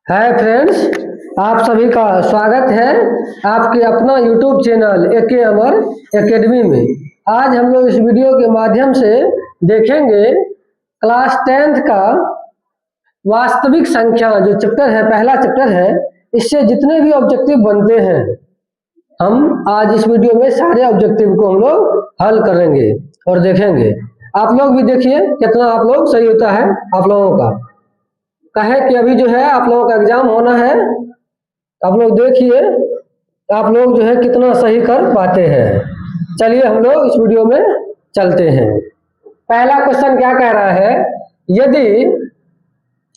Hi friends, आप सभी का स्वागत है आपके अपना यूट्यूब चैनल एके अमर एकेडमी में। आज हम लोग इस वीडियो के माध्यम से देखेंगे क्लास 10th का वास्तविक संख्या जो चैप्टर है, पहला चैप्टर है। इससे जितने भी ऑब्जेक्टिव बनते हैं हम आज इस वीडियो में सारे ऑब्जेक्टिव को हम लोग हल करेंगे और देखेंगे। आप लोग भी देखिए कितना आप लोग सही होता है आप लोगों का। कहे कि अभी जो है आप लोगों का एग्जाम होना है, आप लोग देखिए आप लोग जो है कितना सही कर पाते हैं। चलिए हम लोग इस वीडियो में चलते हैं। पहला क्वेश्चन क्या कह रहा है, यदि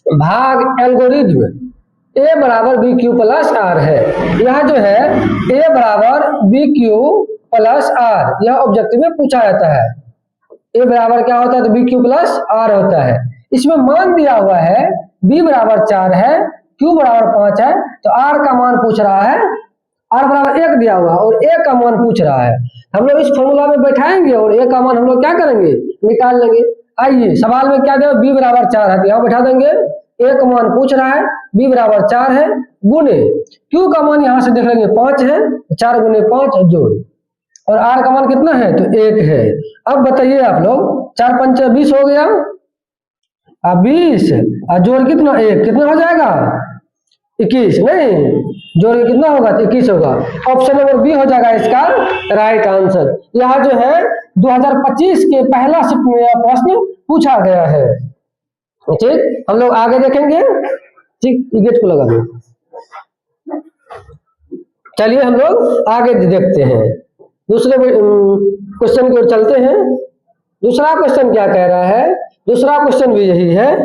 भाग एल्गोरिथ्म ए बराबर बी क्यू प्लस आर है। यह जो है ए बराबर बी क्यू प्लस आर, यह ऑब्जेक्टिव में पूछा जाता है। ए बराबर क्या होता है तो बी क्यू प्लस आर होता है। इसमें मान दिया हुआ है b बराबर 4 है, q बराबर 5 है, तो r का मान पूछ रहा है। r बराबर 1 दिया हुआ और a का मान पूछ रहा है। हम लोग इस फॉर्मूला में बैठाएंगे और a का मान हम लोग क्या करेंगे, निकाल लेंगे। आइए सवाल में क्या दिया, b बराबर 4 है तो यहाँ बैठा देंगे। a का मान पूछ रहा है, b बराबर 4 है, गुने q का मान यहाँ से देख लेंगे 5 है, 4 गुने 5 जोड़, और r का मान कितना है तो 1 है। अब बताइए आप लोग, 4 पंचे 20 हो गया, अब 20 और जोड़ कितना 1, कितना हो जाएगा 21, नहीं जोड़ कितना होगा तो 21 होगा। ऑप्शन नंबर बी हो जाएगा इसका राइट आंसर। यह जो है 2025 के पहला शिफ्ट में यह प्रश्न पूछा गया है। ठीक, हम लोग आगे देखेंगे। ठीक, गेट को लगा दो। चलिए हम लोग आगे देखते हैं, दूसरे क्वेश्चन की ओर चलते हैं। दूसरा क्वेश्चन क्या कह रहा है, दूसरा क्वेश्चन भी यही है।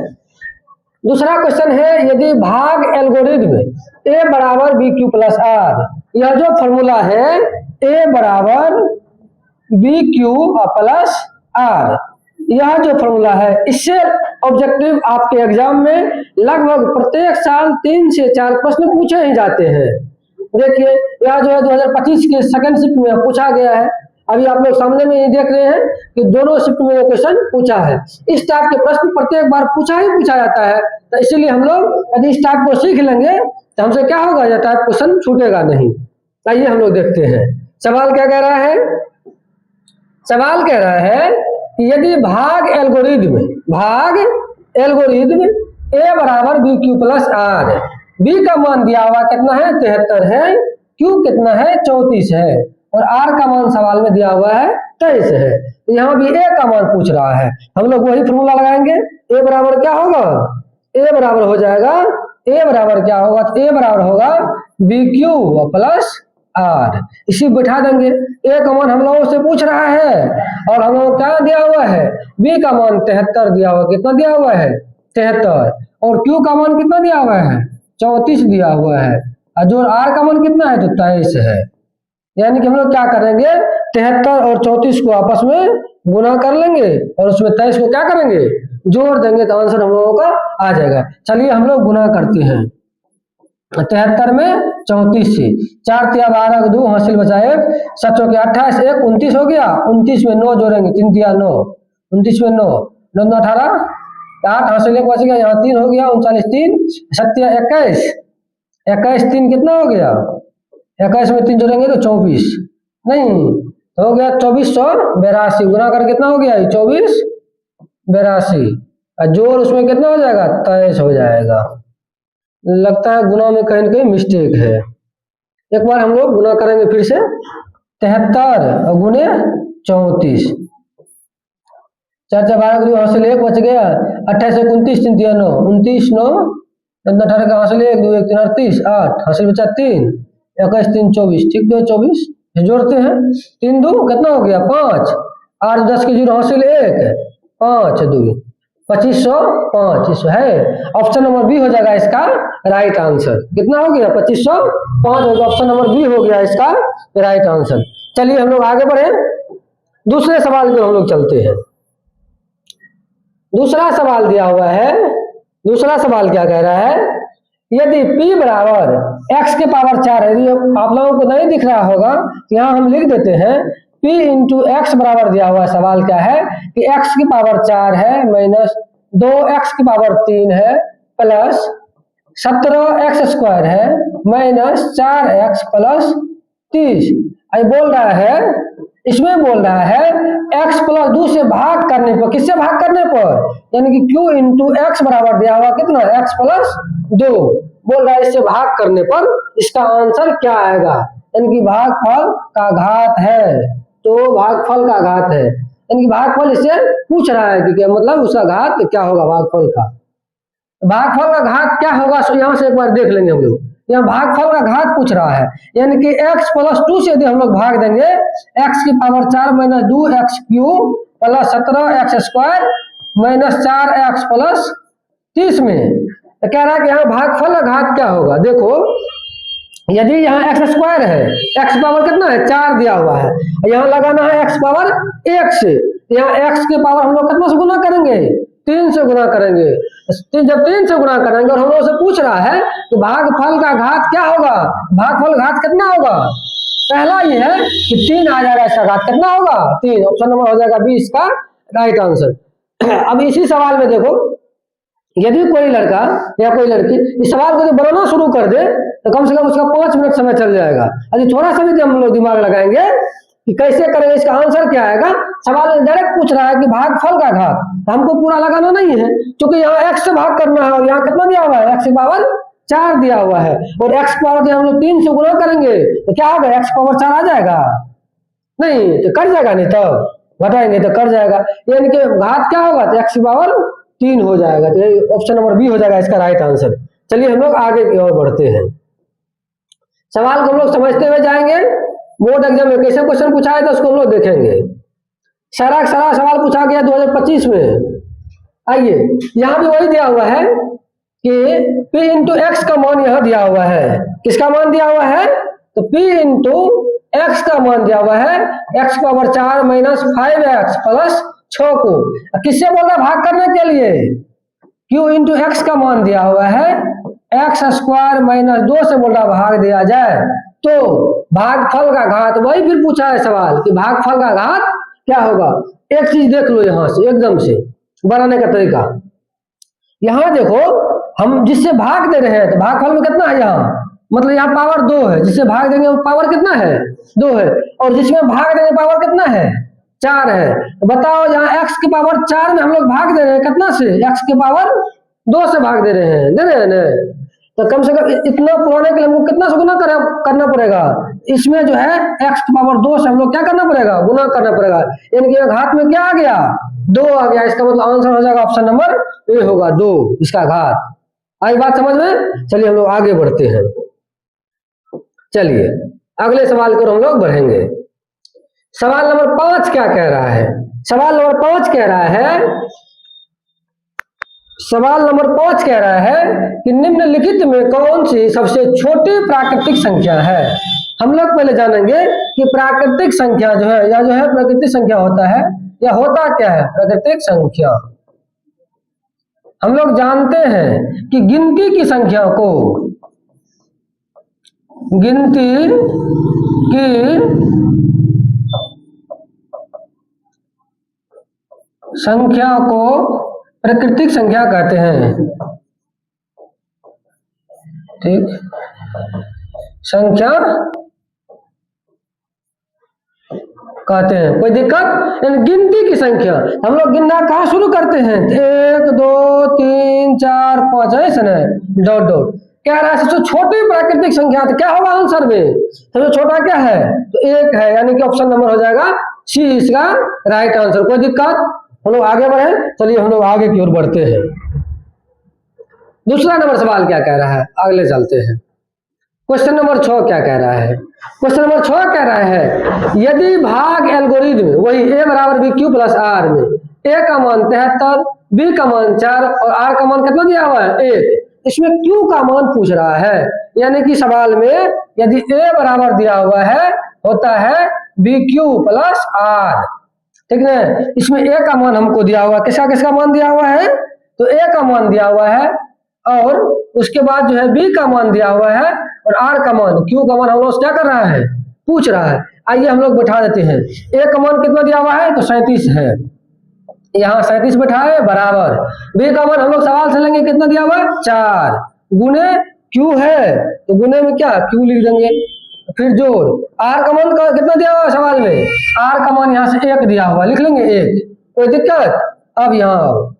दूसरा क्वेश्चन है, यदि भाग एल्गोरिथ्म ए बराबर बी क्यू प्लस आर, यह जो फॉर्मूला है ए बराबर बी क्यू प्लस आर, यह जो फॉर्मूला है इससे ऑब्जेक्टिव आपके एग्जाम में लगभग प्रत्येक साल 3 से 4 प्रश्न पूछे ही जाते हैं। देखिए यह जो है 2025 के सेकंड शिफ्ट में पूछा गया है। अभी आप लोग सामने में ये देख रहे हैं कि दोनों शिफ्ट में क्वेश्चन पूछा है। इस टाइप के प्रश्न प्रत्येक बार पूछा जाता है, तो इसीलिए हम लोग यदि इस टाइप को सीख लेंगे तो हमसे क्या होगा, यह टाइप क्वेश्चन छूटेगा नहीं। आइए हम लोग देखते हैं सवाल क्या कह रहा है। सवाल कह रहा है कि यदि भाग एल्गोरिथ्म ए बराबर B Q plus R, B का मान दिया हुआ कितना है 73 है, क्यू कितना है 34 है, और आर का मान सवाल में दिया हुआ है 23 है। यहाँ भी ए का मान पूछ रहा है, हम लोग वही फॉर्मूला लगाएंगे। ए बराबर क्या होगा, ए बराबर हो जाएगा, ए बराबर क्या होगा तो ए बराबर होगा बी क्यू प्लस आर, इसी बैठा देंगे। ए का मान हम लोगों से पूछ रहा है और हम लोग क्या दिया हुआ है, बी का मान 73 दिया हुआ, कितना दिया हुआ है 73, और क्यू का मान कितना दिया हुआ है 34 दिया हुआ है, और जो आर का मान कितना है तो 23 है। यानी कि हम लोग क्या करेंगे, 73 और 34 को आपस में गुना कर लेंगे और उसमें 23 को क्या करेंगे, जोड़ देंगे, तो आंसर हम लोगों का आ जाएगा। चलिए हम लोग गुना करते हैं। 73 में 34 से 4 तिया 12 2 हासिल बचा 1, 7 के 28, 1 29 हो गया। 29 में 9 जोड़ेंगे, 3 तिया 9, 29 में 9 9 18, 8 हासिल 1 बच गया, यहाँ 3 हो गया, 39 3 7 21, 21 3 कितना हो गया, 21 में 3 जोड़ेंगे तो 24, नहीं तो हो गया 2482, गुना कर कितना हो गया 2482, और जोड़ उसमें कितना हो जाएगा 23 हो जाएगा। लगता है गुना में कहीं ना कहीं मिस्टेक है। एक बार हम लोग गुना करेंगे फिर से, 73 और गुने 34, 4 4 12 हासिल 1 बच गया, 28 29 3 9 29 9 18 का हासिल 1 2 1 3 38 8 हासिल बचा 3, 21 3 24, ठीक है 24 जोड़ते हैं, 3 2 कितना हो गया 5, 8 10 के 0 हासिल 1 5 2 2505 है। ऑप्शन नंबर बी हो जाएगा इसका राइट आंसर। कितना हो गया 2505 होगा, ऑप्शन नंबर बी हो गया इसका राइट आंसर। चलिए हम लोग आगे बढ़े, दूसरे सवाल पे हम लोग चलते हैं। दूसरा सवाल दिया हुआ है, दूसरा सवाल क्या कह रहा है, यदि p बराबर x के पावर 4 है, यदि आप लोगों को नहीं दिख रहा होगा तो यहाँ हम लिख देते हैं p इंटू एक्स बराबर दिया हुआ सवाल क्या है कि x की पावर 4 है माइनस 2x की पावर 3 है प्लस 17x² है माइनस 4x प्लस 30। अब बोल रहा है, इसमें बोल रहा है x प्लस 2 से भाग करने पर, किससे भाग करने पर, यानी कि q इंटू एक्स बराबर दिया हुआ कितना, x प्लस 2। बोल रहा है इससे भाग करने पर इसका आंसर क्या आएगा, यानी कि भागफल का घात है, तो भागफल का घात है, यानी कि भागफल इससे पूछ रहा है कि क्या मतलब उसका घात क्या होगा भागफल का। भागफल का घात क्या होगा, सो यहाँ से एक बार देख लेंगे हम लोग। यहाँ भागफल का घात पूछ रहा है, यानी कि x प्लस 2 से यदि हम लोग भाग देंगे x की power 4 minus 2x³ plus 17x² minus 4x plus 30 में, तो कह रहा है कि यहाँ भागफल का घात क्या होगा। देखो यदि यहाँ x² है, x पावर कितना है 4 दिया हुआ है, यहाँ लगाना है x पावर 1 से, यहाँ x के पावर हम लोग कितना से गुना करेंगे, 3 से गुना करेंगे। जब 3 से गुना करेंगे और हम लोग से पूछ रहा है कि भागफल का घात क्या होगा, भागफल घात कितना होगा, पहला ये है कि 3 आ जाएगा, इसका घात कितना होगा 3, ऑप्शन नंबर हो जाएगा 20 का राइट आंसर। अब इसी सवाल में देखो, यदि कोई लड़का या कोई लड़की इस सवाल को बनाना शुरू कर दे तो कम से कम उसका 5 मिनट समय चल जाएगा। यदि थोड़ा सा भी हम लोग दिमाग लगाएंगे कि कैसे करेंगे, इसका आंसर क्या आएगा। सवाल डायरेक्ट पूछ रहा है कि भागफल का घात, तो हमको पूरा लगाना नहीं है, क्योंकि यहाँ x से भाग करना है और यहाँ कितना दिया हुआ है, x की पावर 4 दिया हुआ है, और x पावर हम लोग 3 से गुणा करेंगे तो क्या होगा, x पावर 4 आ जाएगा, नहीं तो कट जाएगा, नहीं तो घटाएंगे तो कट जाएगा, यानी कि घात क्या होगा, तो x की पावर 3 हो जाएगा। तो ऑप्शन नंबर बी हो जाएगा इसका राइट आंसर। चलिए हम लोग आगे की ओर बढ़ते हैं। सवाल को हम लोग समझते हुए जाएंगे, बोर्ड एग्जाम में कैसे क्वेश्चन पूछा है तो उसको हम लोग देखेंगे। सारा सवाल पूछा गया 2025 में। आइए यहाँ भी वही दिया हुआ है कि p इंटू एक्स का मान यहाँ दिया हुआ है, किसका मान दिया हुआ है, तो p इंटू एक्स का मान दिया हुआ है, x power 4 minus 5x plus 6 को किससे बोल रहा है भाग करने के लिए, q इंटू एक्स का मान दिया हुआ है, x² माइनस 2 से बोल रहा भाग दिया जाए, तो भागफल का घात, वही फिर पूछा है सवाल कि भागफल का घात क्या होगा। एक चीज देख लो यहाँ से एकदम से बनाने का तरीका, यहाँ देखो हम जिससे भाग दे रहे हैं तो भागफल में कितना है, यहाँ मतलब यहाँ पावर 2 है, जिससे भाग देंगे वो पावर कितना है 2 है, और जिसमें भाग देंगे पावर कितना है 4 है। तो बताओ यहाँ x की पावर 4 में हम लोग भाग दे रहे हैं कितना से, x की पावर 2 से भाग दे रहे हैं, दे रहे हैं ना, तो कम से कम इतना पुराने के लिए हमको कितना से गुना करना पड़ेगा, इसमें जो है x की पावर 2 से हम लोग क्या करना पड़ेगा, गुना करना पड़ेगा, यानी कि घात में क्या आ गया 2 आ गया, इसका मतलब आंसर हो जाएगा ऑप्शन नंबर ए होगा 2 इसका घात। आई बात समझ में। चलिए हम लोग आगे बढ़ते हैं। चलिए अगले सवाल को हम लोग बढ़ेंगे। सवाल नंबर 5 क्या कह रहा है, सवाल नंबर 5 कह रहा है, सवाल नंबर 5 कह रहा है कि निम्नलिखित में कौन सी सबसे छोटी प्राकृतिक संख्या है। हम लोग पहले जानेंगे कि प्राकृतिक संख्या जो है या जो है प्राकृतिक संख्या होता है या होता क्या है प्राकृतिक संख्या। हम लोग जानते हैं कि गिनती की संख्या को, गिनती की संख्या को प्राकृतिक संख्या कहते हैं, ठीक, संख्या कहते हैं, कोई दिक्कत, यानी गिनती की संख्या हम लोग गिनना कहाँ शुरू करते हैं, 1 2 3 4 5 ऐसे ना डॉट डॉट। क्या रहा है सबसे छोटी प्राकृतिक संख्या, तो क्या होगा आंसर में, सबसे छोटा क्या है तो 1 है, यानी कि ऑप्शन नंबर हो जाएगा सी इसका राइट आंसर। कोई दिक्कत, हम लोग आगे बढ़े। चलिए हम लोग आगे की ओर बढ़ते हैं। दूसरा नंबर सवाल क्या कह रहा है, अगले चलते हैं। क्वेश्चन नंबर 6 क्या कह रहा है, क्वेश्चन नंबर 6 कह रहा है यदि भाग एल्गोरिथम वही a बराबर bq प्लस r में a का मान 73, b का मान 4 और r का मान कितना दिया हुआ है 1, इसमें q का मान पूछ रहा है, यानी कि सवाल में यदि a बराबर दिया हुआ है होता है bq प्लस r, ठीक है, इसमें a का मान हमको दिया हुआ, किसका किसका मान दिया हुआ है, तो a का मान दिया हुआ है और उसके बाद जो है b का मान दिया हुआ है और r का मान, q का मान हम लोग क्या कर रहा है पूछ रहा है। आइए हम लोग बैठा देते हैं, a का मान कितना दिया हुआ है तो 37 है, यहाँ 37 बैठा है बराबर, b का मान हम लोग सवाल से लेंगे कितना दिया हुआ है 4, गुने क्यू है तो गुने में क्या क्यू लिख देंगे, फिर जोड़ आर का मान कितना दिया हुआ है सवाल में, आर का मान यहाँ से 1 दिया हुआ, लिख लेंगे 1, कोई दिक्कत। अब यहाँ आओ,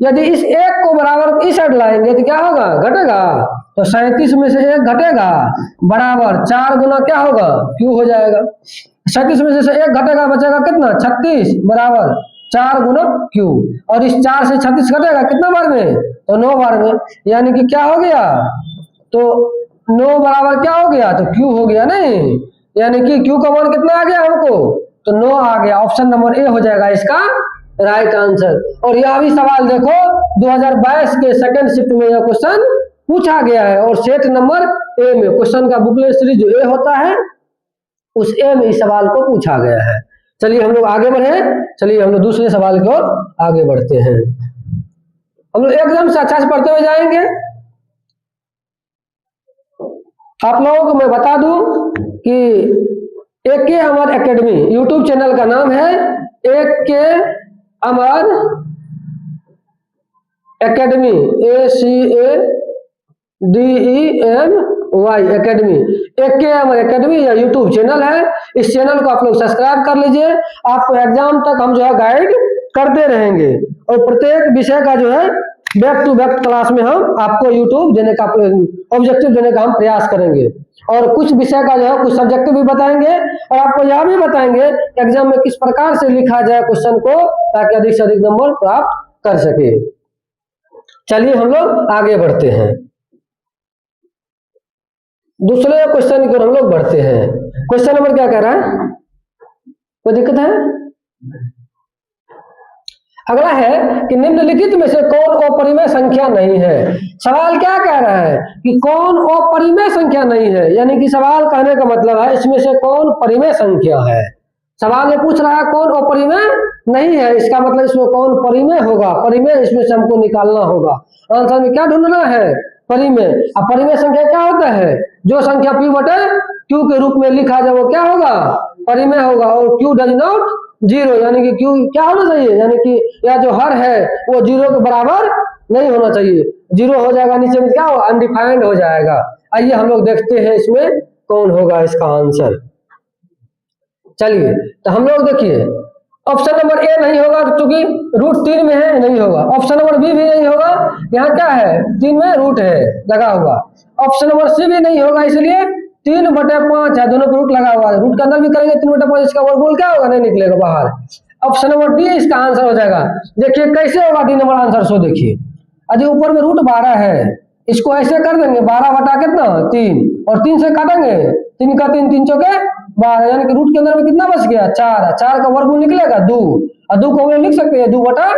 यदि इस 1 को बराबर इस साइड लाएंगे तो क्या होगा, घटेगा, तो 37 में से 1 घटेगा बराबर 4 गुना क्या होगा क्यू हो जाएगा। 37 में से 1 घटेगा, बचेगा कितना 36 बराबर 4 गुना क्यू, और इस 4 से 36 घटेगा कितना बार में, तो 9 बार में, यानी कि क्या हो गया, तो 9 बराबर क्या हो गया, तो क्यू हो गया नहीं, यानी कि क्यू का मान कितना आ गया हमको, तो 9 आ गया। ऑप्शन नंबर ए हो जाएगा इसका राइट आंसर। और यह भी सवाल देखो 2022 के सेकंड शिफ्ट में यह क्वेश्चन पूछा गया है, और सेट नंबर ए में क्वेश्चन का बुकलेट सीरीज जो ए होता है उस ए में इस सवाल को पूछा गया है। चलिए हम लोग आगे बढ़े, चलिए हम लोग दूसरे सवाल की ओर आगे बढ़ते हैं। हम लोग एकदम से अच्छा से पढ़ते हुए जाएंगे। आप लोगों को मैं बता दूं कि AK अमर एकेडमी यूट्यूब चैनल का नाम है AK अमर एकेडमी, ACADEMY एकेडमी, AK अमर एकेडमी या यूट्यूब चैनल है। इस चैनल को आप लोग सब्सक्राइब कर लीजिए। आपको एग्जाम तक हम जो है गाइड करते रहेंगे, और प्रत्येक विषय का जो है बैक टू बैक क्लास में हम आपको यूट्यूब देने का ऑब्जेक्टिव देने का हम प्रयास करेंगे, और कुछ विषय का जो है कुछ सब्जेक्टिव भी बताएंगे, और आपको यह भी बताएंगे एग्जाम में किस प्रकार से लिखा जाए क्वेश्चन को, ताकि अधिक से अधिक नंबर प्राप्त कर सके। चलिए हम लोग आगे बढ़ते हैं, दूसरे क्वेश्चन की ओर हम लोग बढ़ते हैं। क्वेश्चन नंबर क्या कह रहा है, कोई दिक्कत है? अगला है कि निम्नलिखित में से कौन अपरिमेय संख्या नहीं है। सवाल क्या कह रहा है कि कौन अपरिमेय संख्या नहीं है, यानी कि सवाल कहने का मतलब है इसमें से कौन परिमेय संख्या है। सवाल में पूछ रहा है कौन अपरिमेय नहीं है, इसका मतलब इसमें कौन परिमेय होगा, परिमेय इसमें से हमको निकालना होगा। आंसर में क्या ढूंढना है, परिमेय। अब परिमेय संख्या क्या होता है, जो संख्या p बटे q के रूप में लिखा जाए वो क्या होगा, परिमेय होगा, और q डज नॉट जीरो, यानी कि q क्या होना चाहिए, यानी कि या जो हर है वो 0 के बराबर नहीं होना चाहिए, 0 हो जाएगा, नीचे में क्या होगा अनडिफाइंड हो जाएगा। आइए हम लोग देखते हैं इसमें कौन होगा इसका आंसर। चलिए तो हम लोग देखिए, ऑप्शन नंबर ए नहीं होगा क्योंकि रूट 3 में है, नहीं होगा। ऑप्शन नंबर बी भी नहीं होगा, यहाँ क्या है 3 में रूट है लगा हुआ। ऑप्शन नंबर सी भी नहीं होगा, इसलिए 3/5 है, दोनों पे रूट लगा हुआ है, रूट के अंदर भी करेंगे 3/5, इसका वर्गमूल क्या होगा, नहीं निकलेगा बाहर। ऑप्शन नंबर डी इसका आंसर हो जाएगा। देखिए कैसे होगा डी नंबर आंसर, सो देखिए अभी ऊपर में रूट 12 है, इसको ऐसे कर देंगे 12 बटा कितना 3, और 3 से काटेंगे, 3 का 3, 3 चौके 12, यानी कि रूट के अंदर में कितना बच गया 4, 4 का वर्गमूल निकलेगा 2, और 2 को हम लिख सकते हैं 2/1,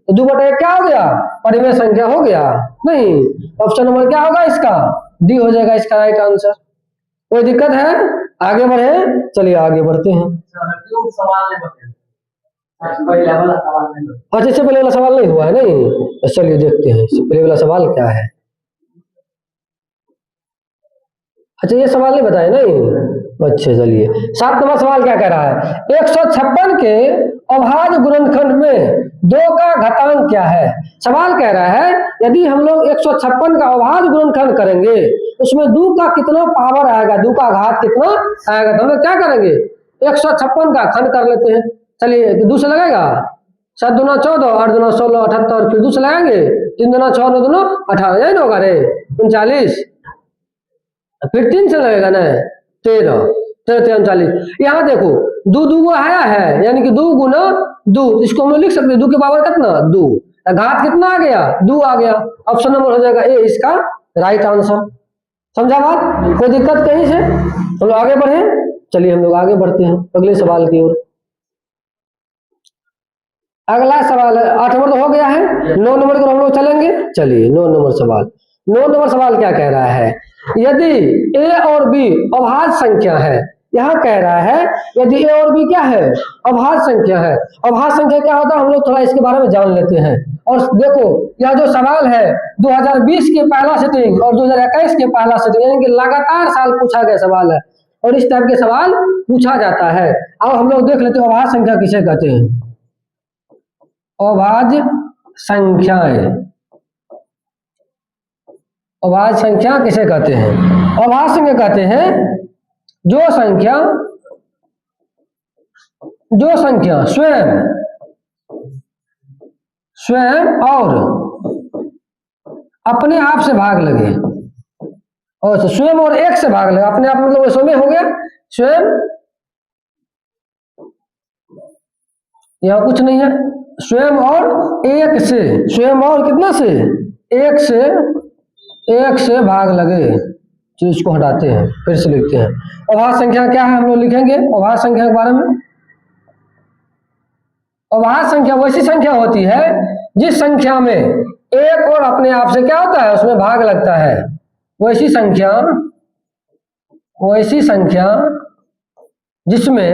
तो 2/1 क्या हो गया, परिमेय संख्या हो गया नहीं। ऑप्शन नंबर क्या होगा इसका, डी हो जाएगा इसका राइट आंसर। कोई दिक्कत है, आगे बढ़े, चलिए आगे बढ़ते हैं। अच्छा इससे पहले वाला सवाल नहीं हुआ है, नहीं, चलिए देखते हैं इससे पहले वाला सवाल क्या है। अच्छा ये सवाल नहीं बताया, नहीं, अच्छा चलिए 7 नंबर सवाल क्या कह रहा है, 156 के अभाज्य गुणनखंड में 2 का घातांक क्या है। सवाल कह रहा है यदि हम लोग 156 का अभाज्य गुणनखंड करेंगे उसमें 2 का कितना पावर आएगा, 2 का घात कितना आएगा, तो हम लोग क्या करेंगे 156 का खंड कर लेते हैं। चलिए 2 से लगेगा, 7 दूना 14, 8 दूना 16, 78, फिर 2 से लगाएंगे, 3 दूना 6, 9 दूना 18, यही ना होगा रे 39, फिर 3 से लगेगा ना 13, 39। यहाँ देखो 2 2 आया है, यानी कि 2 गुना 2, इसको हम लोग लिख सकते हैं 2 के पावर कितना 2, घात कितना आ गया 2 आ गया। ऑप्शन नंबर हो जाएगा ए इसका राइट आंसर। समझा बात, कोई दिक्कत कहीं से? हम लोग आगे बढ़े, चलिए हम लोग आगे बढ़ते हैं अगले सवाल की ओर। अगला सवाल है 8 नंबर तो हो गया है, 9 नंबर की ओर हम लोग चलेंगे। चलिए 9 नंबर सवाल, 9 नंबर सवाल क्या कह रहा है, यदि a और b अभाज्य संख्या है। यहाँ कह रहा है यदि a और b क्या है, अभाज्य संख्या है। अभाज्य संख्या क्या होता है, हम लोग थोड़ा इसके बारे में जान लेते हैं। और देखो यह जो सवाल है 2020 के पहला सेटिंग और 2021 के पहला सेटिंग, यानी कि लगातार साल पूछा गया सवाल है, और इस टाइप के सवाल पूछा जाता है। अब हम लोग देख लेते हैं अभाज्य संख्या किसे कहते हैं। अभाज्य संख्याएं, अभाज्य संख्या किसे कहते हैं? अभाज्य संख्या कहते हैं जो संख्या स्वयं और अपने आप से भाग लगे, और स्वयं और एक से भाग लगे। अपने आप मतलब स्वयं हो गया, स्वयं, यहाँ कुछ नहीं है, स्वयं और एक से, स्वयं और कितना से, एक से भाग लगे। चीज को हटाते हैं, फिर से लिखते हैं। अभाज्य संख्या क्या है हम लोग लिखेंगे अभाज्य संख्या के बारे में। अभाज्य संख्या वैसी संख्या होती है जिस संख्या में एक और अपने आप से क्या होता है, उसमें भाग लगता है। वैसी संख्या जिसमें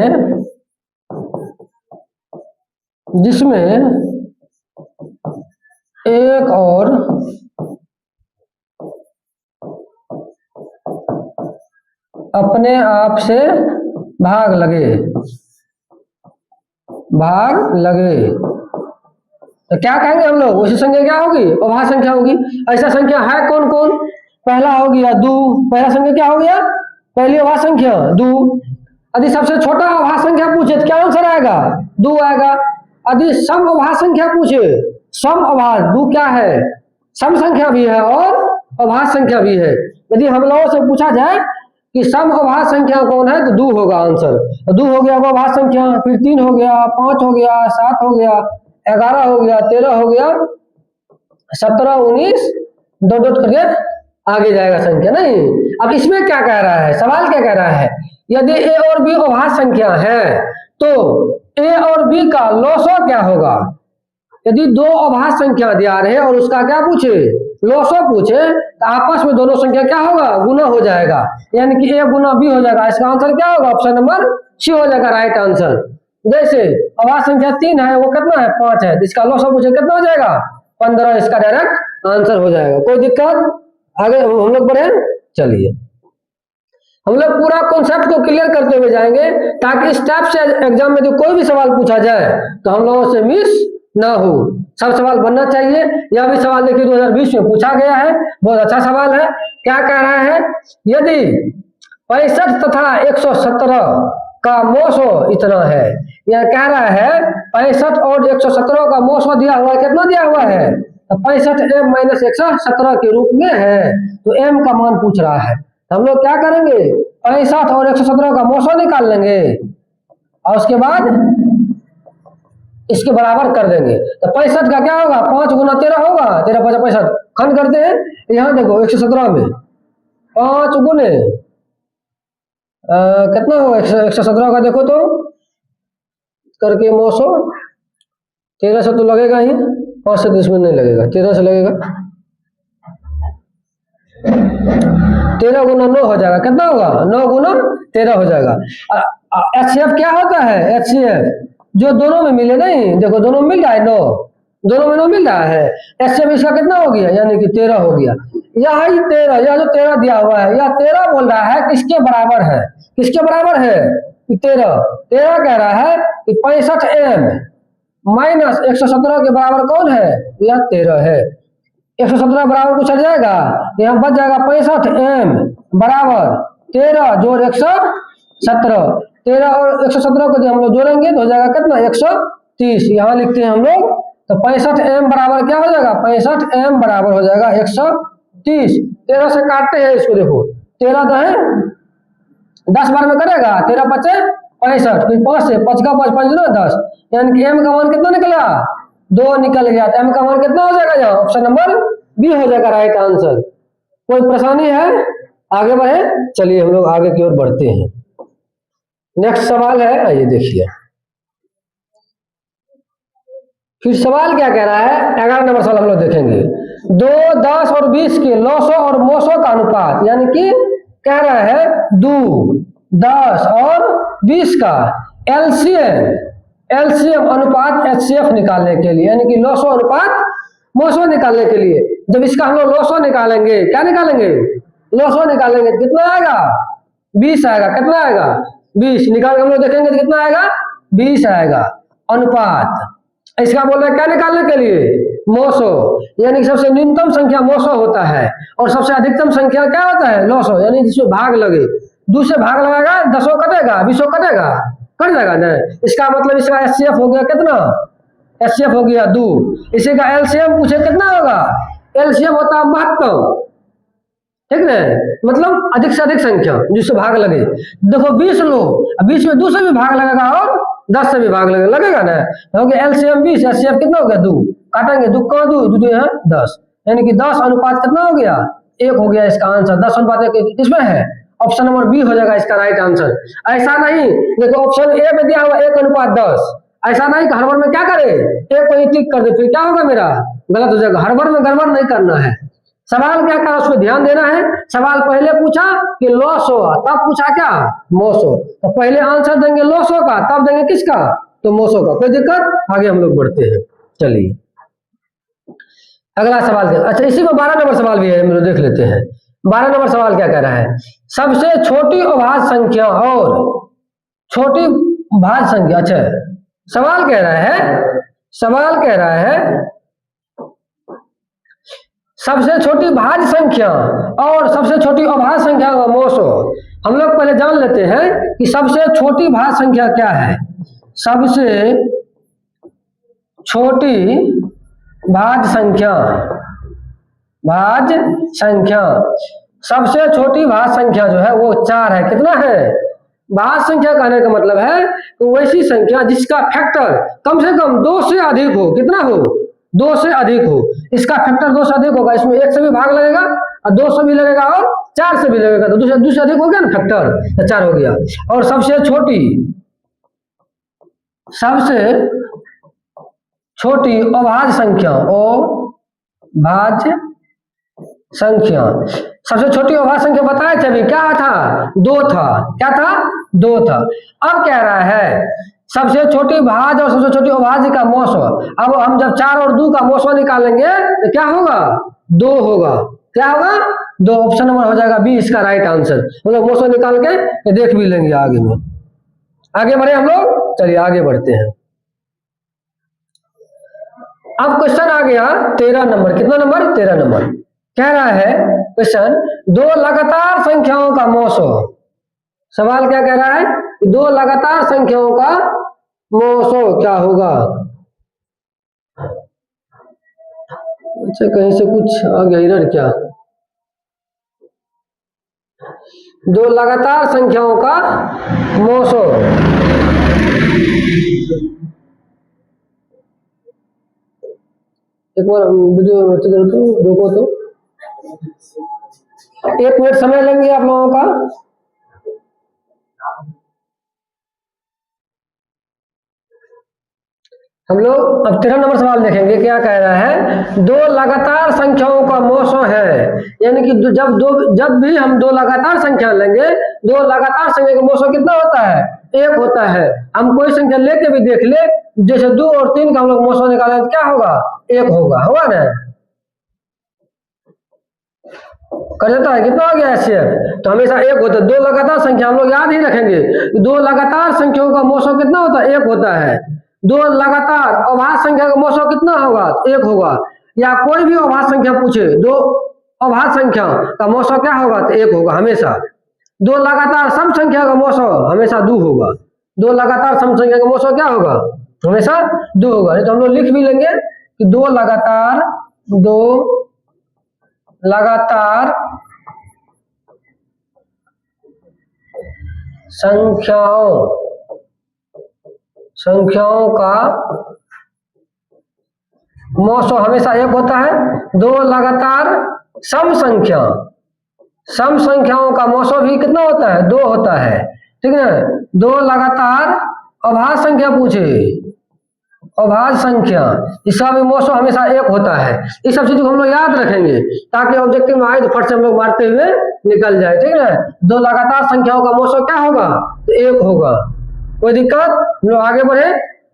एक और अपने आप से भाग लगे। तो क्या कहेंगे हम लोग, वैसी संख्या क्या होगी, अभाज्य संख्या होगी। ऐसा संख्या है कौन कौन? पहला हो गया दो, पहला संख्या क्या हो गया, पहली अभाज्य संख्या दो। यदि सबसे छोटा अभाज्य संख्या पूछे तो क्या आंसर आएगा, दो आएगा। यदि सम अभाज्य संख्या पूछे, सम अभाज्य दो क्या है, सम संख्या भी है और अभाज्य संख्या भी है। यदि हम लोगों से पूछा जाए कि सम अभाज्य संख्या कौन है, तो दो होगा आंसर। दो हो गया अभाज्य संख्या, फिर 3 हो गया, 5 हो गया, 7 हो गया, 11 हो गया, 13 हो गया, 17, 19, डॉट डॉट करके आगे जाएगा संख्या। नहीं, अब इसमें क्या कह रहा है, सवाल क्या कह रहा है, यदि ए और बी अभाज्य संख्या है तो ए और बी का लॉसो क्या होगा। यदि दो अभाज्य संख्या दिया रहे और उसका क्या पूछे, लॉसो पूछे, तो आपस में दोनों संख्या क्या होगा, गुना हो जाएगा, यानी कि ए गुना बी हो जाएगा। इसका आंसर क्या होगा, ऑप्शन नंबर सी हो जाएगा राइट आंसर। जैसे अभाज्य संख्या 3 है, वो कितना है, 5 है, इसका लॉसो पूछे कितना हो जाएगा, 15, इसका डायरेक्ट आंसर हो जाएगा। कोई दिक्कत, आगे हम लोग बढ़े। चलिए हम लोग पूरा कॉन्सेप्ट को क्लियर करते हुए जाएंगे, ताकि इस टाइप से एग्जाम में जो कोई भी सवाल पूछा जाए तो हम लोगों से मिस ना हो। सब सवाल बनना चाहिए। यह भी सवाल देखिए 2020 में पूछा गया है, बहुत अच्छा सवाल है। क्या कह रहा है, यदि 65 तथा 117 का मोसो इतना है, यह कह रहा है 65 और 117 का मोसो दिया हुआ है, कितना दिया हुआ है, तो 65 m - 117 के रूप में है। तो m का मान पूछ रहा है, हम लोग क्या करेंगे, 65 और 117 का मोसो निकाल लेंगे और उसके बाद इसके बराबर कर देंगे। तो 65 का क्या होगा, 5 गुना 13 होगा, 13 5 65, खंड करते हैं। यहाँ देखो 117 में 5 गुने कितना होगा, 117 का देखो तो करके मोसो, 13 से तो लगेगा ही, 5 से तो इसमें नहीं लगेगा, 13 से लगेगा। 13 गुना 9 हो जाएगा, कितना होगा, 9 गुना 13 हो जाएगा। HCF क्या होता है, HCF जो दोनों में मिले, नहीं देखो दोनों में मिल रहा है 9, दोनों में 9 मिल रहा है, HCF इसका कितना हो गया, यानी कि 13 हो गया। यही 13, यह जो 13 दिया हुआ है, यह 13 बोल रहा है किसके बराबर है, किसके बराबर है, 13 कह रहा है कि 65 m - 117 के बराबर कौन है, यह 13 है। 117 बराबर पूछा जाएगा, यहाँ बच जाएगा 65 m बराबर 13 जोड़ 117, 13 और 117 को जो हम लोग जोड़ेंगे तो हो जाएगा कितना, 130। यहाँ लिखते हैं हम लोग, तो 65 m बराबर क्या हो जाएगा, 65 m बराबर हो जाएगा 130। 13 से काटते हैं इसको, देखो 13 तो है 10 बार में करेगा, 13 5 65, फिर 5 से 5 का 5 5 ना 10, यानी कि m का मान कितना निकला, 2 निकल गया। तो m का मान कितना हो जाएगा, यहाँ ऑप्शन नंबर बी हो जाएगा राइट आंसर। कोई परेशानी है, आगे बढ़े। चलिए हम लोग आगे की ओर बढ़ते हैं। नेक्स्ट सवाल है, आइए देखिए। फिर सवाल क्या कह रहा है, 11 नंबर सवाल हम लोग देखेंगे। 2, 10 और 20 के लॉसो और मोसो का अनुपात, यानी कि कह रहा है 2, 10 और 20 का एलसीएम अनुपात HCF निकालने के लिए, यानी कि लॉसो अनुपात मोसो निकालने के लिए। जब इसका हम लोग लॉसो निकालेंगे, क्या निकालेंगे, लॉसो निकालेंगे, कितना आएगा, 20 आएगा। कितना आएगा, 20 निकाल के हम लोग देखेंगे तो कितना आएगा, 20 आएगा। अनुपात इसका बोल रहे हैं क्या निकालने के लिए, मोसो, यानी कि सबसे न्यूनतम संख्या मोसो होता है और सबसे अधिकतम संख्या क्या होता है, लोसो, यानी जिसमें भाग लगे। 2 से भाग लगाएगा 10 कटेगा, 20 कटेगा, कट जाएगा ना। इसका मतलब इसका एचसीएफ हो गया कितना, एचसीएफ हो गया 2। इसी का एलसीएम पूछे कितना होगा, एलसीएम होता है 72, ठीक ना, मतलब अधिक से अधिक संख्या जिससे भाग लगे। देखो 20 लो, 20 में 2 से भी भाग लगेगा और 10 से भी भाग लगेगा ना, हो गया एलसीएम 20, एचसीएफ कितना हो गया 2, काटेंगे 2 का 2 2 है 10, यानी कि 10 अनुपात कितना हो गया 1 हो गया इसका आंसर। 10 अनुपात 1 इसमें है, ऑप्शन नंबर बी हो जाएगा इसका राइट आंसर। ऐसा नहीं, देखो ऑप्शन ए में दिया हुआ 1 अनुपात 10, ऐसा नहीं कि हर बार में क्या करे, एक को ही टिक कर दे, फिर क्या होगा मेरा गलत हो जाएगा। हर बार में गड़बड़ नहीं करना है, सवाल क्या करा उस पर ध्यान देना है। सवाल पहले पूछा कि लॉस हो, तब पूछा क्या मोसो, तो पहले आंसर देंगे लॉसो का, तब देंगे किसका, तो मोसो का। कोई दिक्कत, आगे हम लोग बढ़ते हैं। चलिए अगला सवाल देख, अच्छा इसी में 12 नंबर सवाल भी है, हम लोग देख लेते हैं। 12 नंबर सवाल क्या कह रहा है, सबसे छोटी अभाज्य संख्या और छोटी भाज्य संख्या। अच्छा सवाल कह रहा है सबसे छोटी भाज्य संख्या और सबसे छोटी अभाज्य संख्या का मोसो। हम लोग पहले जान लेते हैं कि सबसे छोटी भाज्य संख्या क्या है। सबसे छोटी भाज्य संख्या, सबसे छोटी भाज्य संख्या जो है वो 4 है। कितना है, भाज्य संख्या कहने का मतलब है तो वैसी संख्या जिसका फैक्टर कम से कम 2 से अधिक हो। कितना हो, 2 से अधिक हो, इसका फैक्टर 2 से अधिक होगा। इसमें 1 से भी भाग लगेगा और 2 से भी लगेगा और 4 से भी लगेगा, तो 2 से अधिक हो गया ना फैक्टर, तो 4 हो गया। और सबसे छोटी अभाज्य संख्या, सबसे छोटी अभाज्य संख्या बताए थे अभी, क्या था 2 था, क्या था 2 था। अब कह रहा है सबसे छोटी भाज्य और सबसे छोटी अभाज्य का मोसो। अब हम जब 4 और 2 का मोसो निकालेंगे तो क्या होगा, 2 होगा। क्या होगा, 2। ऑप्शन नंबर हो जाएगा बी इसका राइट आंसर। मतलब मोसो निकाल के देख भी लेंगे आगे में। आगे बढ़े हम लोग, चलिए आगे बढ़ते हैं। अब क्वेश्चन आ गया 13 नंबर। कितना नंबर, 13 नंबर। कह रहा है क्वेश्चन 2 लगातार संख्याओं का मोसो। सवाल क्या कह रहा है, 2 लगातार संख्याओं का मोसो क्या होगा। अच्छा कहीं से कुछ आ गया इधर क्या, 2 लगातार संख्याओं का मोसो। एक बार वीडियो रोको तो 1 मिनट समय लेंगे आप लोगों का। हम लोग अब 13 नंबर सवाल देखेंगे। क्या कह रहा है, 2 लगातार संख्याओं का मोसो है, यानी कि जब भी हम 2 लगातार संख्या लेंगे, 2 लगातार संख्या का मोसो कितना होता है, 1 होता है। हम कोई संख्या लेके भी देख ले, जैसे 2 और 3 का हम लोग मोसो निकालें तो क्या होगा, 1 होगा ना, कर देता है। कितना हो गया एचसीएफ, तो हमेशा 1 होता है। 2 लगातार संख्या हम लोग याद ही रखेंगे, 2 लगातार संख्याओं का मोसो कितना होता है, 1 होता है। 2 लगातार अभाज्य संख्या का मोसो कितना होगा, 1 होगा। या कोई भी अभाज्य संख्या पूछे, 2 अभाज्य संख्या का मोसो क्या होगा, तो 1 होगा हमेशा। 2 लगातार सम संख्या का मोसो हमेशा 2 होगा। 2 लगातार सम संख्या का मोसो क्या होगा, हमेशा 2 होगा। नहीं तो हम लोग लिख भी लेंगे कि 2 लगातार संख्याओं का मोसो हमेशा 1 होता है। 2 लगातार सम संख्याओं का मोसो भी कितना होता है, 2 होता है, ठीक है। 2 लगातार अभाज्य संख्या पूछे, अभाज्य संख्या, इसका भी मोसो हमेशा 1 होता है। इस सब चीज को हम लोग याद रखेंगे ताकि ऑब्जेक्टिव में आए तो फट से हम लोग मारते हुए निकल जाए, ठीक है। 2 लगातार संख्याओं का मोसो क्या होगा, तो 1 होगा। कोई दिक्कत, हम लोग आगे बढ़े,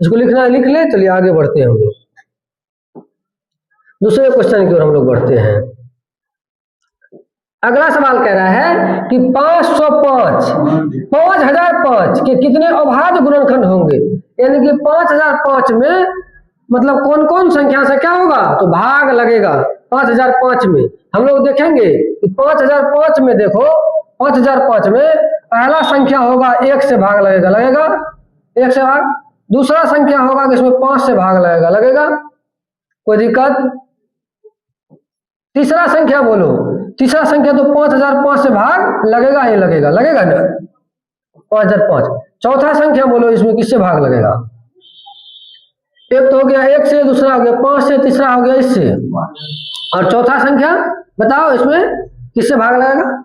इसको लिखना है लिख ले। चलिए आगे बढ़ते हैं हम लोग, दूसरे क्वेश्चन की ओर हम लोग बढ़ते हैं। अगला सवाल कह रहा है कि 5005 के कितने अभाज्य गुणनखंड होंगे, यानी कि 5005 में मतलब कौन कौन संख्या से क्या होगा, तो भाग लगेगा 5005 में। हम लोग देखेंगे कि 5005 में देखो, 5005 में पहला संख्या होगा 1 से भाग लगेगा, लगेगा 1 से भाग। दूसरा संख्या होगा कि इसमें 5 से भाग लगेगा, लगेगा, कोई दिक्कत। तीसरा संख्या बोलो, तीसरा संख्या तो 5005 से भाग लगेगा ही लगेगा, लगेगा ना 5005। चौथा संख्या बोलो, इसमें किससे भाग लगेगा, एक तो हो गया 1 से, दूसरा हो गया 5 से, तीसरा हो गया इससे, और चौथा संख्या बताओ इसमें किससे भाग लगेगा,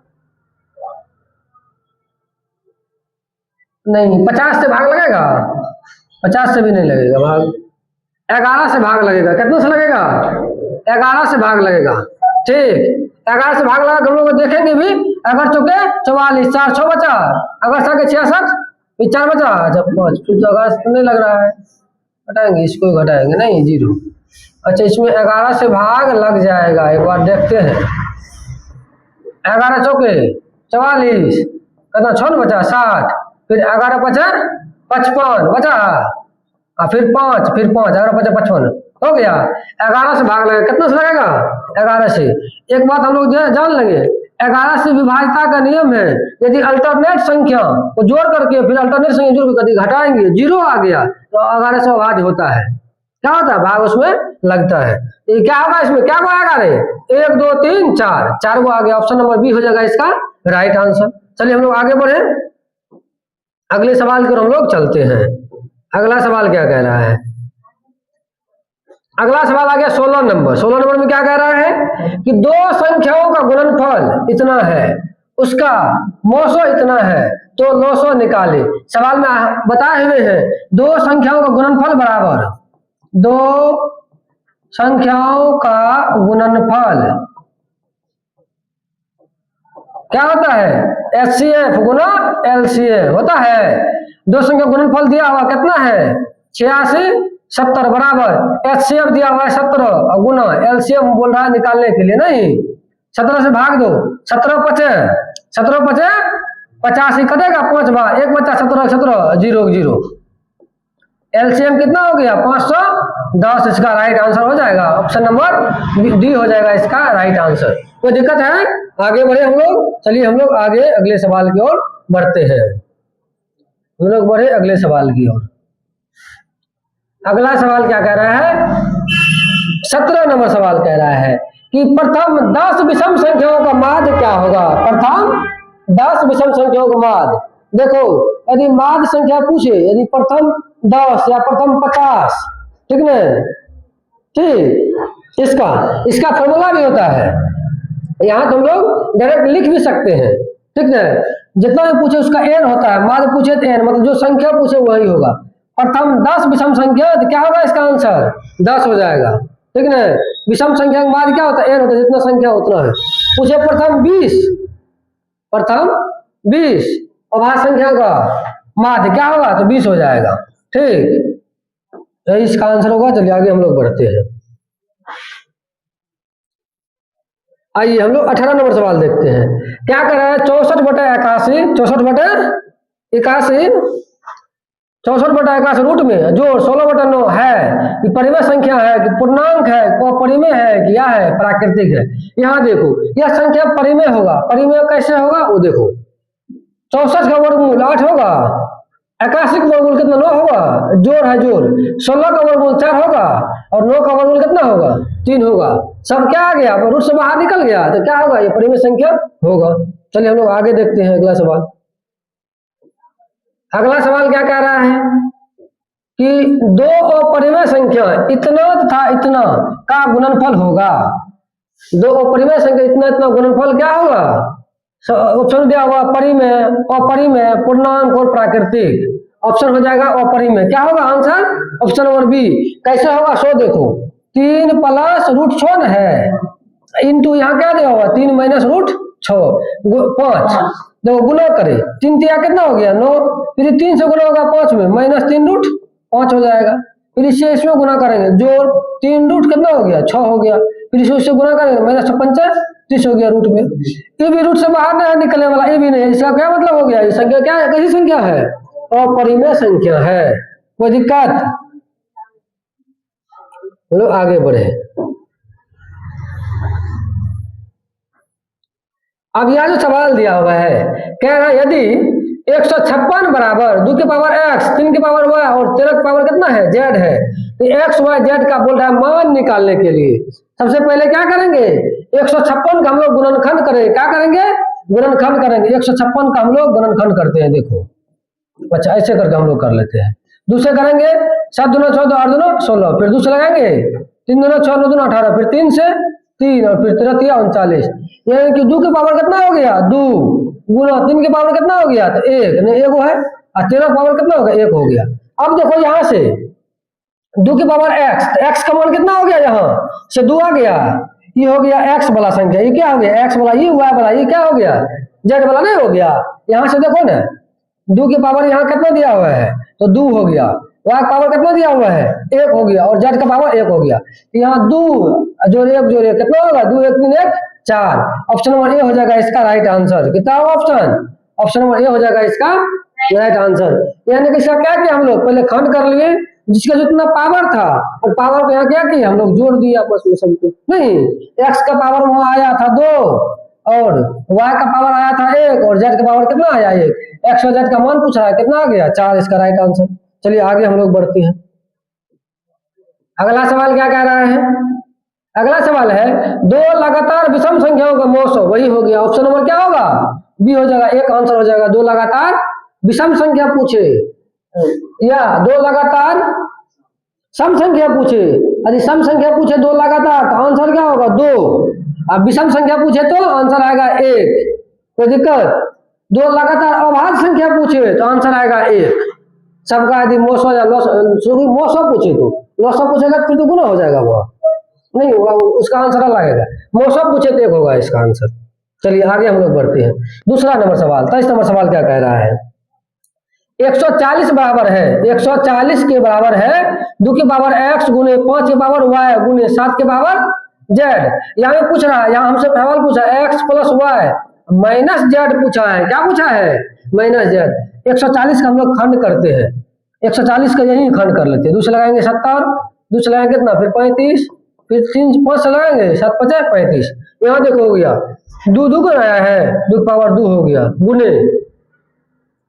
नहीं 50 से भाग लगेगा, 50 से भी नहीं लगेगा भाग, 11 से भाग लगेगा। कितने से लगेगा, 11 से भाग लगेगा, ठीक। 11 से भाग लगा, हम लोग देखेंगे भी, अगर चौके 44, 4 6 बचा, अगर सके 66, 4 बचा, जब 5 फिर तो 11 नहीं लग रहा है, घटाएंगे, इसको घटाएंगे नहीं 0। अच्छा, इसमें 11 से भाग लग जाएगा, एक बार देखते हैं। 11 चौके 44, कितना 6 बचा 60, फिर 11 बचा 55 बचा, और फिर 5, फिर 5, 11 बचा 55 हो गया। 11 से भाग लगेगा, कितना से लगेगा, 11 से। एक बात हम लोग जान लेंगे, 11 से विभाज्यता का नियम है, यदि अल्टरनेट संख्या को जोड़ करके फिर अल्टरनेट संख्या जोड़ करके घटाएंगे, 0 आ गया तो 11 से अभाज्य होता है, क्या होता है, भाग उसमें लगता है। ये क्या होगा, इसमें क्या को आएगा रे, 1 2 3 4, 4 को आ गया, ऑप्शन नंबर बी हो जाएगा इसका राइट आंसर। चलिए हम लोग आगे बढ़े, अगले सवाल की ओर हम लोग चलते हैं। अगला सवाल क्या कह रहा है, अगला सवाल आ गया 16 नंबर। 16 नंबर में क्या कह रहा है कि दो संख्याओं का गुणनफल इतना है, उसका मौसो इतना है, तो 900 निकाले। सवाल में बताए हुए हैं दो संख्याओं का गुणनफल बराबर, दो संख्याओं का गुणनफल क्या होता है, HCF गुना LCM होता है। दो संख्या गुणनफल दिया हुआ कितना है, 86 70 बराबर HCF दिया हुआ है 17 और गुना LCM बोल रहा है निकालने के लिए, नहीं 17 से भाग दो, 17 पचे 85 कटेगा 5 बार, 1 बचा 17 17 0 0, LCM कितना हो गया 510, इसका राइट आंसर हो जाएगा ऑप्शन नंबर डी हो जाएगा इसका राइट आंसर। कोई दिक्कत है, आगे बढ़े हम लोग। चलिए हम लोग आगे अगले सवाल की ओर बढ़ते हैं, हम लोग बढ़े अगले सवाल की ओर। अगला सवाल क्या कह रहा है, 17 नंबर सवाल कह रहा है कि प्रथम 10 विषम संख्याओं का माध्य क्या होगा। प्रथम 10 विषम संख्याओं का माध्य, देखो यदि माध्य संख्या पूछे, यदि प्रथम 10 या प्रथम 50, ठीक न, ठीक, इसका फॉर्मूला भी होता है, यहाँ तो हम लोग डायरेक्ट लिख भी सकते हैं, ठीक है। जितना भी पूछे उसका n होता है, माध्य पूछे तो n, मतलब जो संख्या पूछे वही होगा। प्रथम 10 विषम संख्या, तो क्या होगा इसका आंसर 10 हो जाएगा, ठीक है। विषम संख्या का माध्य क्या होता है, n होता है, जितना संख्या उतना है। पूछे प्रथम 20, प्रथम 20 अभाज्य संख्या का माध्य क्या होगा, तो 20 हो जाएगा, ठीक, यही इसका आंसर होगा। चलिए आगे हम लोग बढ़ते हैं। आइए हम लोग 18 नंबर सवाल देखते हैं, क्या कर रहा है, 64/81, 64/81, 64/81 रूट में जोड़ 16/9 है कि परिमेय संख्या है कि पूर्णांक है, अपरिमेय है कि क्या है, प्राकृतिक है। यहाँ देखो यह संख्या परिमेय होगा, परिमेय कैसे होगा वो देखो, 64 का वर्गमूल 8 होगा, 81 का वर्गमूल कितना 9 होगा, जोड़ है जोड़, 16 का वर्गमूल 4 होगा और 9 का वर्गमूल कितना होगा 3 होगा। सब क्या आ गया, रूट से बाहर निकल गया, तो क्या होगा, ये परिमेय संख्या होगा। चलिए हम लोग आगे देखते हैं अगला सवाल। अगला सवाल क्या कह रहा है कि दो अपरिमेय संख्या इतना तथा इतना का गुणनफल होगा। दो अपरिमेय संख्या इतना इतना गुणनफल क्या होगा, ऑप्शन दिया हुआ परिमेय, अपरिमेय, पूर्णांक और प्राकृतिक। ऑप्शन हो जाएगा अपरिमेय, क्या होगा आंसर ऑप्शन नंबर बी। कैसे होगा सो देखो, 3 + √6 है, इंटू यहाँ क्या दिया हुआ 3 - √6 5, देखो गुना करे, 3 तिया कितना हो गया 9, फिर 3 से गुना होगा 5 में, -3√5 हो जाएगा। फिर इससे इसमें गुना करेंगे, जोड़ 3 रूट कितना हो गया 6 हो गया, फिर इससे गुना करेंगे -35 हो गया रूट में। ये भी रूट से बाहर नहीं निकलने वाला, ये भी नहीं, इसका क्या मतलब हो गया, ये संख्या क्या है, कैसी संख्या है, अपरिमेय संख्या है। कोई दिक्कत, हम लोग आगे बढ़े। अब यह जो सवाल दिया हुआ है, कह रहा है यदि 156 बराबर 2 की पावर x, 3 की पावर y और 13 की पावर कितना है z है, तो x y z का बोल रहा है मान निकालने के लिए सबसे पहले क्या करेंगे, 156 का हम लोग गुणनखंड करेंगे। क्या करेंगे, गुणनखंड करेंगे। 156 का हम लोग गुणनखंड करते हैं, देखो। अच्छा, ऐसे करके हम लोग कर लेते हैं। दूसरे करेंगे 7 दूना 14, 8 दूना 16, फिर दूसरे लगाएंगे 3 दूना 6, 9 दूना 18, फिर 3 से 3 और फिर 13 3 39, यानी कि 2 की पावर कितना हो गया 2 गुना 3 की पावर कितना हो गया तो 1, नहीं एगो है, और 13 की पावर कितना हो गया 1 हो गया। अब देखो यहाँ से 2 की पावर x, तो x का मान कितना हो गया, यहाँ से 2 आ गया, ये हो गया x वाला संख्या, ये क्या हो गया x वाला, ये y वाला, ये क्या हो गया z वाला, नहीं हो गया। यहाँ से देखो ना 2 की पावर यहाँ कितना दिया हुआ है तो 2 हो गया, y का पावर कितना दिया हुआ है 1 हो गया, और z का पावर 1 हो गया। तो यहाँ 2 जोड़ 1 जोड़ 1 कितना होगा 2 1 3 1 4। ऑप्शन नंबर ए हो जाएगा इसका राइट आंसर। कितना होगा ऑप्शन नंबर ए हो जाएगा इसका राइट आंसर। यानी कि इसका क्या किया हम लोग, पहले खंड कर लिए जिसका जितना पावर था, और पावर को यहाँ क्या किया हम लोग जोड़ दिया आपस में सबको। नहीं, x का पावर वहां आया था 2 और y का पावर आया था 1 और z का पावर कितना आया 1, x और z का मान पूछ रहा है कितना आ गया 4, इसका राइट आंसर। चलिए आगे हम लोग बढ़ते हैं। अगला सवाल क्या कह रहा है, अगला सवाल है 2 लगातार विषम संख्याओं का मौसम, वही हो गया। ऑप्शन नंबर क्या होगा बी हो जाएगा, एक आंसर हो जाएगा। 2 लगातार विषम संख्या पूछे या 2 लगातार सम संख्या पूछे, यदि सम संख्या पूछे 2 लगातार तो आंसर क्या होगा 2, अब विषम संख्या पूछे तो आंसर आएगा 1, कोई दिक्कत। 2 लगातार अभाज्य संख्या पूछे तो आंसर आएगा 1 सबका। यदि मौसम या मौसम पूछे तो लॉसम पूछेगा फिर तो गुना हो जाएगा, वो नहीं उसका आंसर अलग आएगा। मौसम पूछे तो 1 होगा इसका आंसर। चलिए आगे हम लोग बढ़ते हैं। दूसरा नंबर सवाल, 23 नंबर सवाल क्या कह रहा है, 140 बराबर है, 140 के बराबर है 2 की पावर x गुने 5 की पावर y गुने 7 की पावर z। यहाँ पूछ रहा है, यहाँ हमसे सवाल पूछा है x plus Y minus z पूछा है। क्या पूछा है माइनस z। 140 का हम लोग खंड करते हैं, 140 का यही खंड कर लेते हैं। दूसरे लगाएंगे 70, दूसरे लगाएंगे कितना फिर 35, फिर 3 5 से लगाएंगे 7 50 35। यहाँ देखो हो गया 2 2 आया है, 2 की पावर 2 हो गया गुने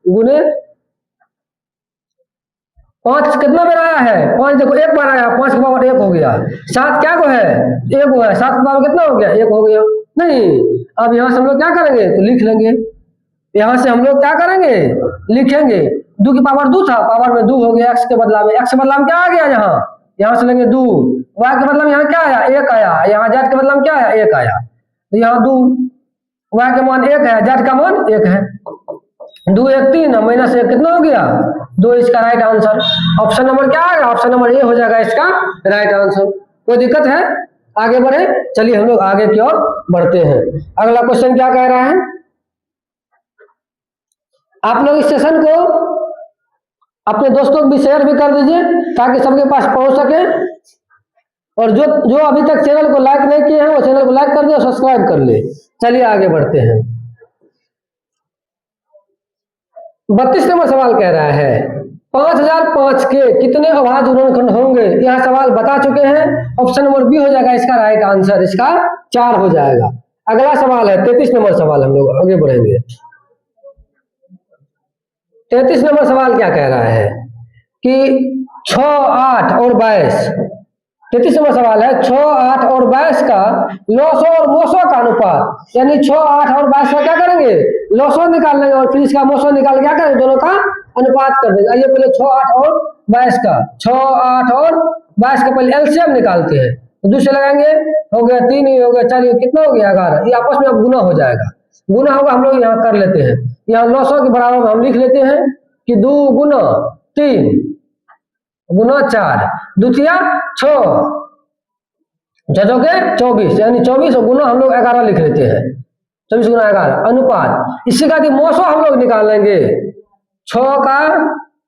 गुने 5 कितना बार आया है 5, देखो 1 बार आया, 5 की पावर 1 हो गया। 7 क्या को है 1 को है, 7 की पावर कितना हो गया 1 हो गया। नहीं, अब यहाँ से हम लोग क्या करेंगे तो लिख लेंगे, यहाँ से हम लोग क्या करेंगे लिखेंगे। 2 की पावर 2 था, पावर में 2 हो गया, x के बदला में, x के बदला में क्या आ गया यहाँ से लेंगे 2, y के बदला में यहाँ क्या आया 1 आया, यहाँ z के बदला में क्या आया 1 आया, तो यहाँ 2 y का मान 1 है, z का मान 1 है। 2 1 3 माइनस 1 कितना हो गया 2, इसका राइट आंसर। ऑप्शन नंबर क्या आएगा, ऑप्शन नंबर ए हो जाएगा इसका राइट आंसर। कोई दिक्कत है, आगे बढ़े। चलिए हम लोग आगे की ओर बढ़ते हैं। अगला क्वेश्चन क्या कह रहा है, आप लोग इस सेशन को अपने दोस्तों को भी शेयर भी कर दीजिए ताकि सबके पास पहुंच सके, और जो अभी तक चैनल को लाइक नहीं किए हैं वो चैनल को लाइक कर दे और सब्सक्राइब कर ले। चलिए आगे बढ़ते हैं। 32 नंबर सवाल कह रहा है 5005 के कितने अभाज्य गुणनखंड होंगे। यह सवाल बता चुके हैं, ऑप्शन नंबर बी हो जाएगा इसका राइट आंसर, इसका 4 हो जाएगा। अगला सवाल है 33 नंबर सवाल, हम लोग आगे बढ़ेंगे। 33 नंबर सवाल क्या कह रहा है कि 6 8 और 22, 33 नंबर सवाल है 6 8 और 22 का लॉसो और मोसो का अनुपात, यानी 6 8 और 22 का क्या करेंगे लॉसो निकाल लेंगे और फिर इसका मोसो निकाल क्या करेंगे दोनों का अनुपात कर देंगे। आइए पहले 6 8 और 22 का 6 8 और 22 का पहले एलसीएम निकालते हैं। तो दूसरे लगाएंगे, हो गया 3, हो गया 4, कितना हो गया 11, ये आपस में अब गुना हो जाएगा। गुना होगा हम लोग यहाँ कर लेते हैं, यहाँ 900 के बराबर में हम लिख लेते हैं कि 2 गुना 3 गुना 4 द्वितीया 6 जजोगे 24, यानी 24 और गुना हम लोग 11 लिख लेते हैं। 24 गुना 11 अनुपात, इसी का मोसो हम लोग निकाल लेंगे। 6 का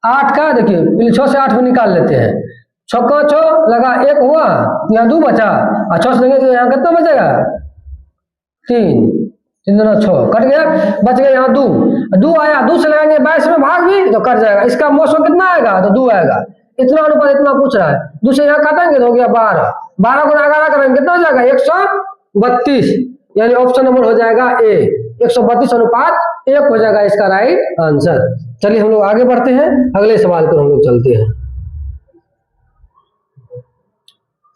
8 का देखिए पहले 6 से 8 में निकाल लेते हैं। 6 का 6 लगा 1 हुआ, यहाँ 2 बचा, और 6 से लेंगे तो यहाँ कितना बचेगा 3 3 6 कट गया, बच गया यहाँ 2 आया, 2 से लगाएंगे 22 में भाग भी तो कट जाएगा। इसका मोसो कितना आएगा तो 2 आएगा। इतना अनुपात इतना पूछ रहा है, दूसरे यहाँ काटेंगे तो हो गया 12, 12 गुना 11 करेंगे कितना हो जाएगा 132, यानी ऑप्शन नंबर हो जाएगा ए, 132 अनुपात 1 हो जाएगा इसका राइट आंसर। चलिए हम लोग आगे बढ़ते हैं, अगले सवाल पर हम लोग चलते हैं।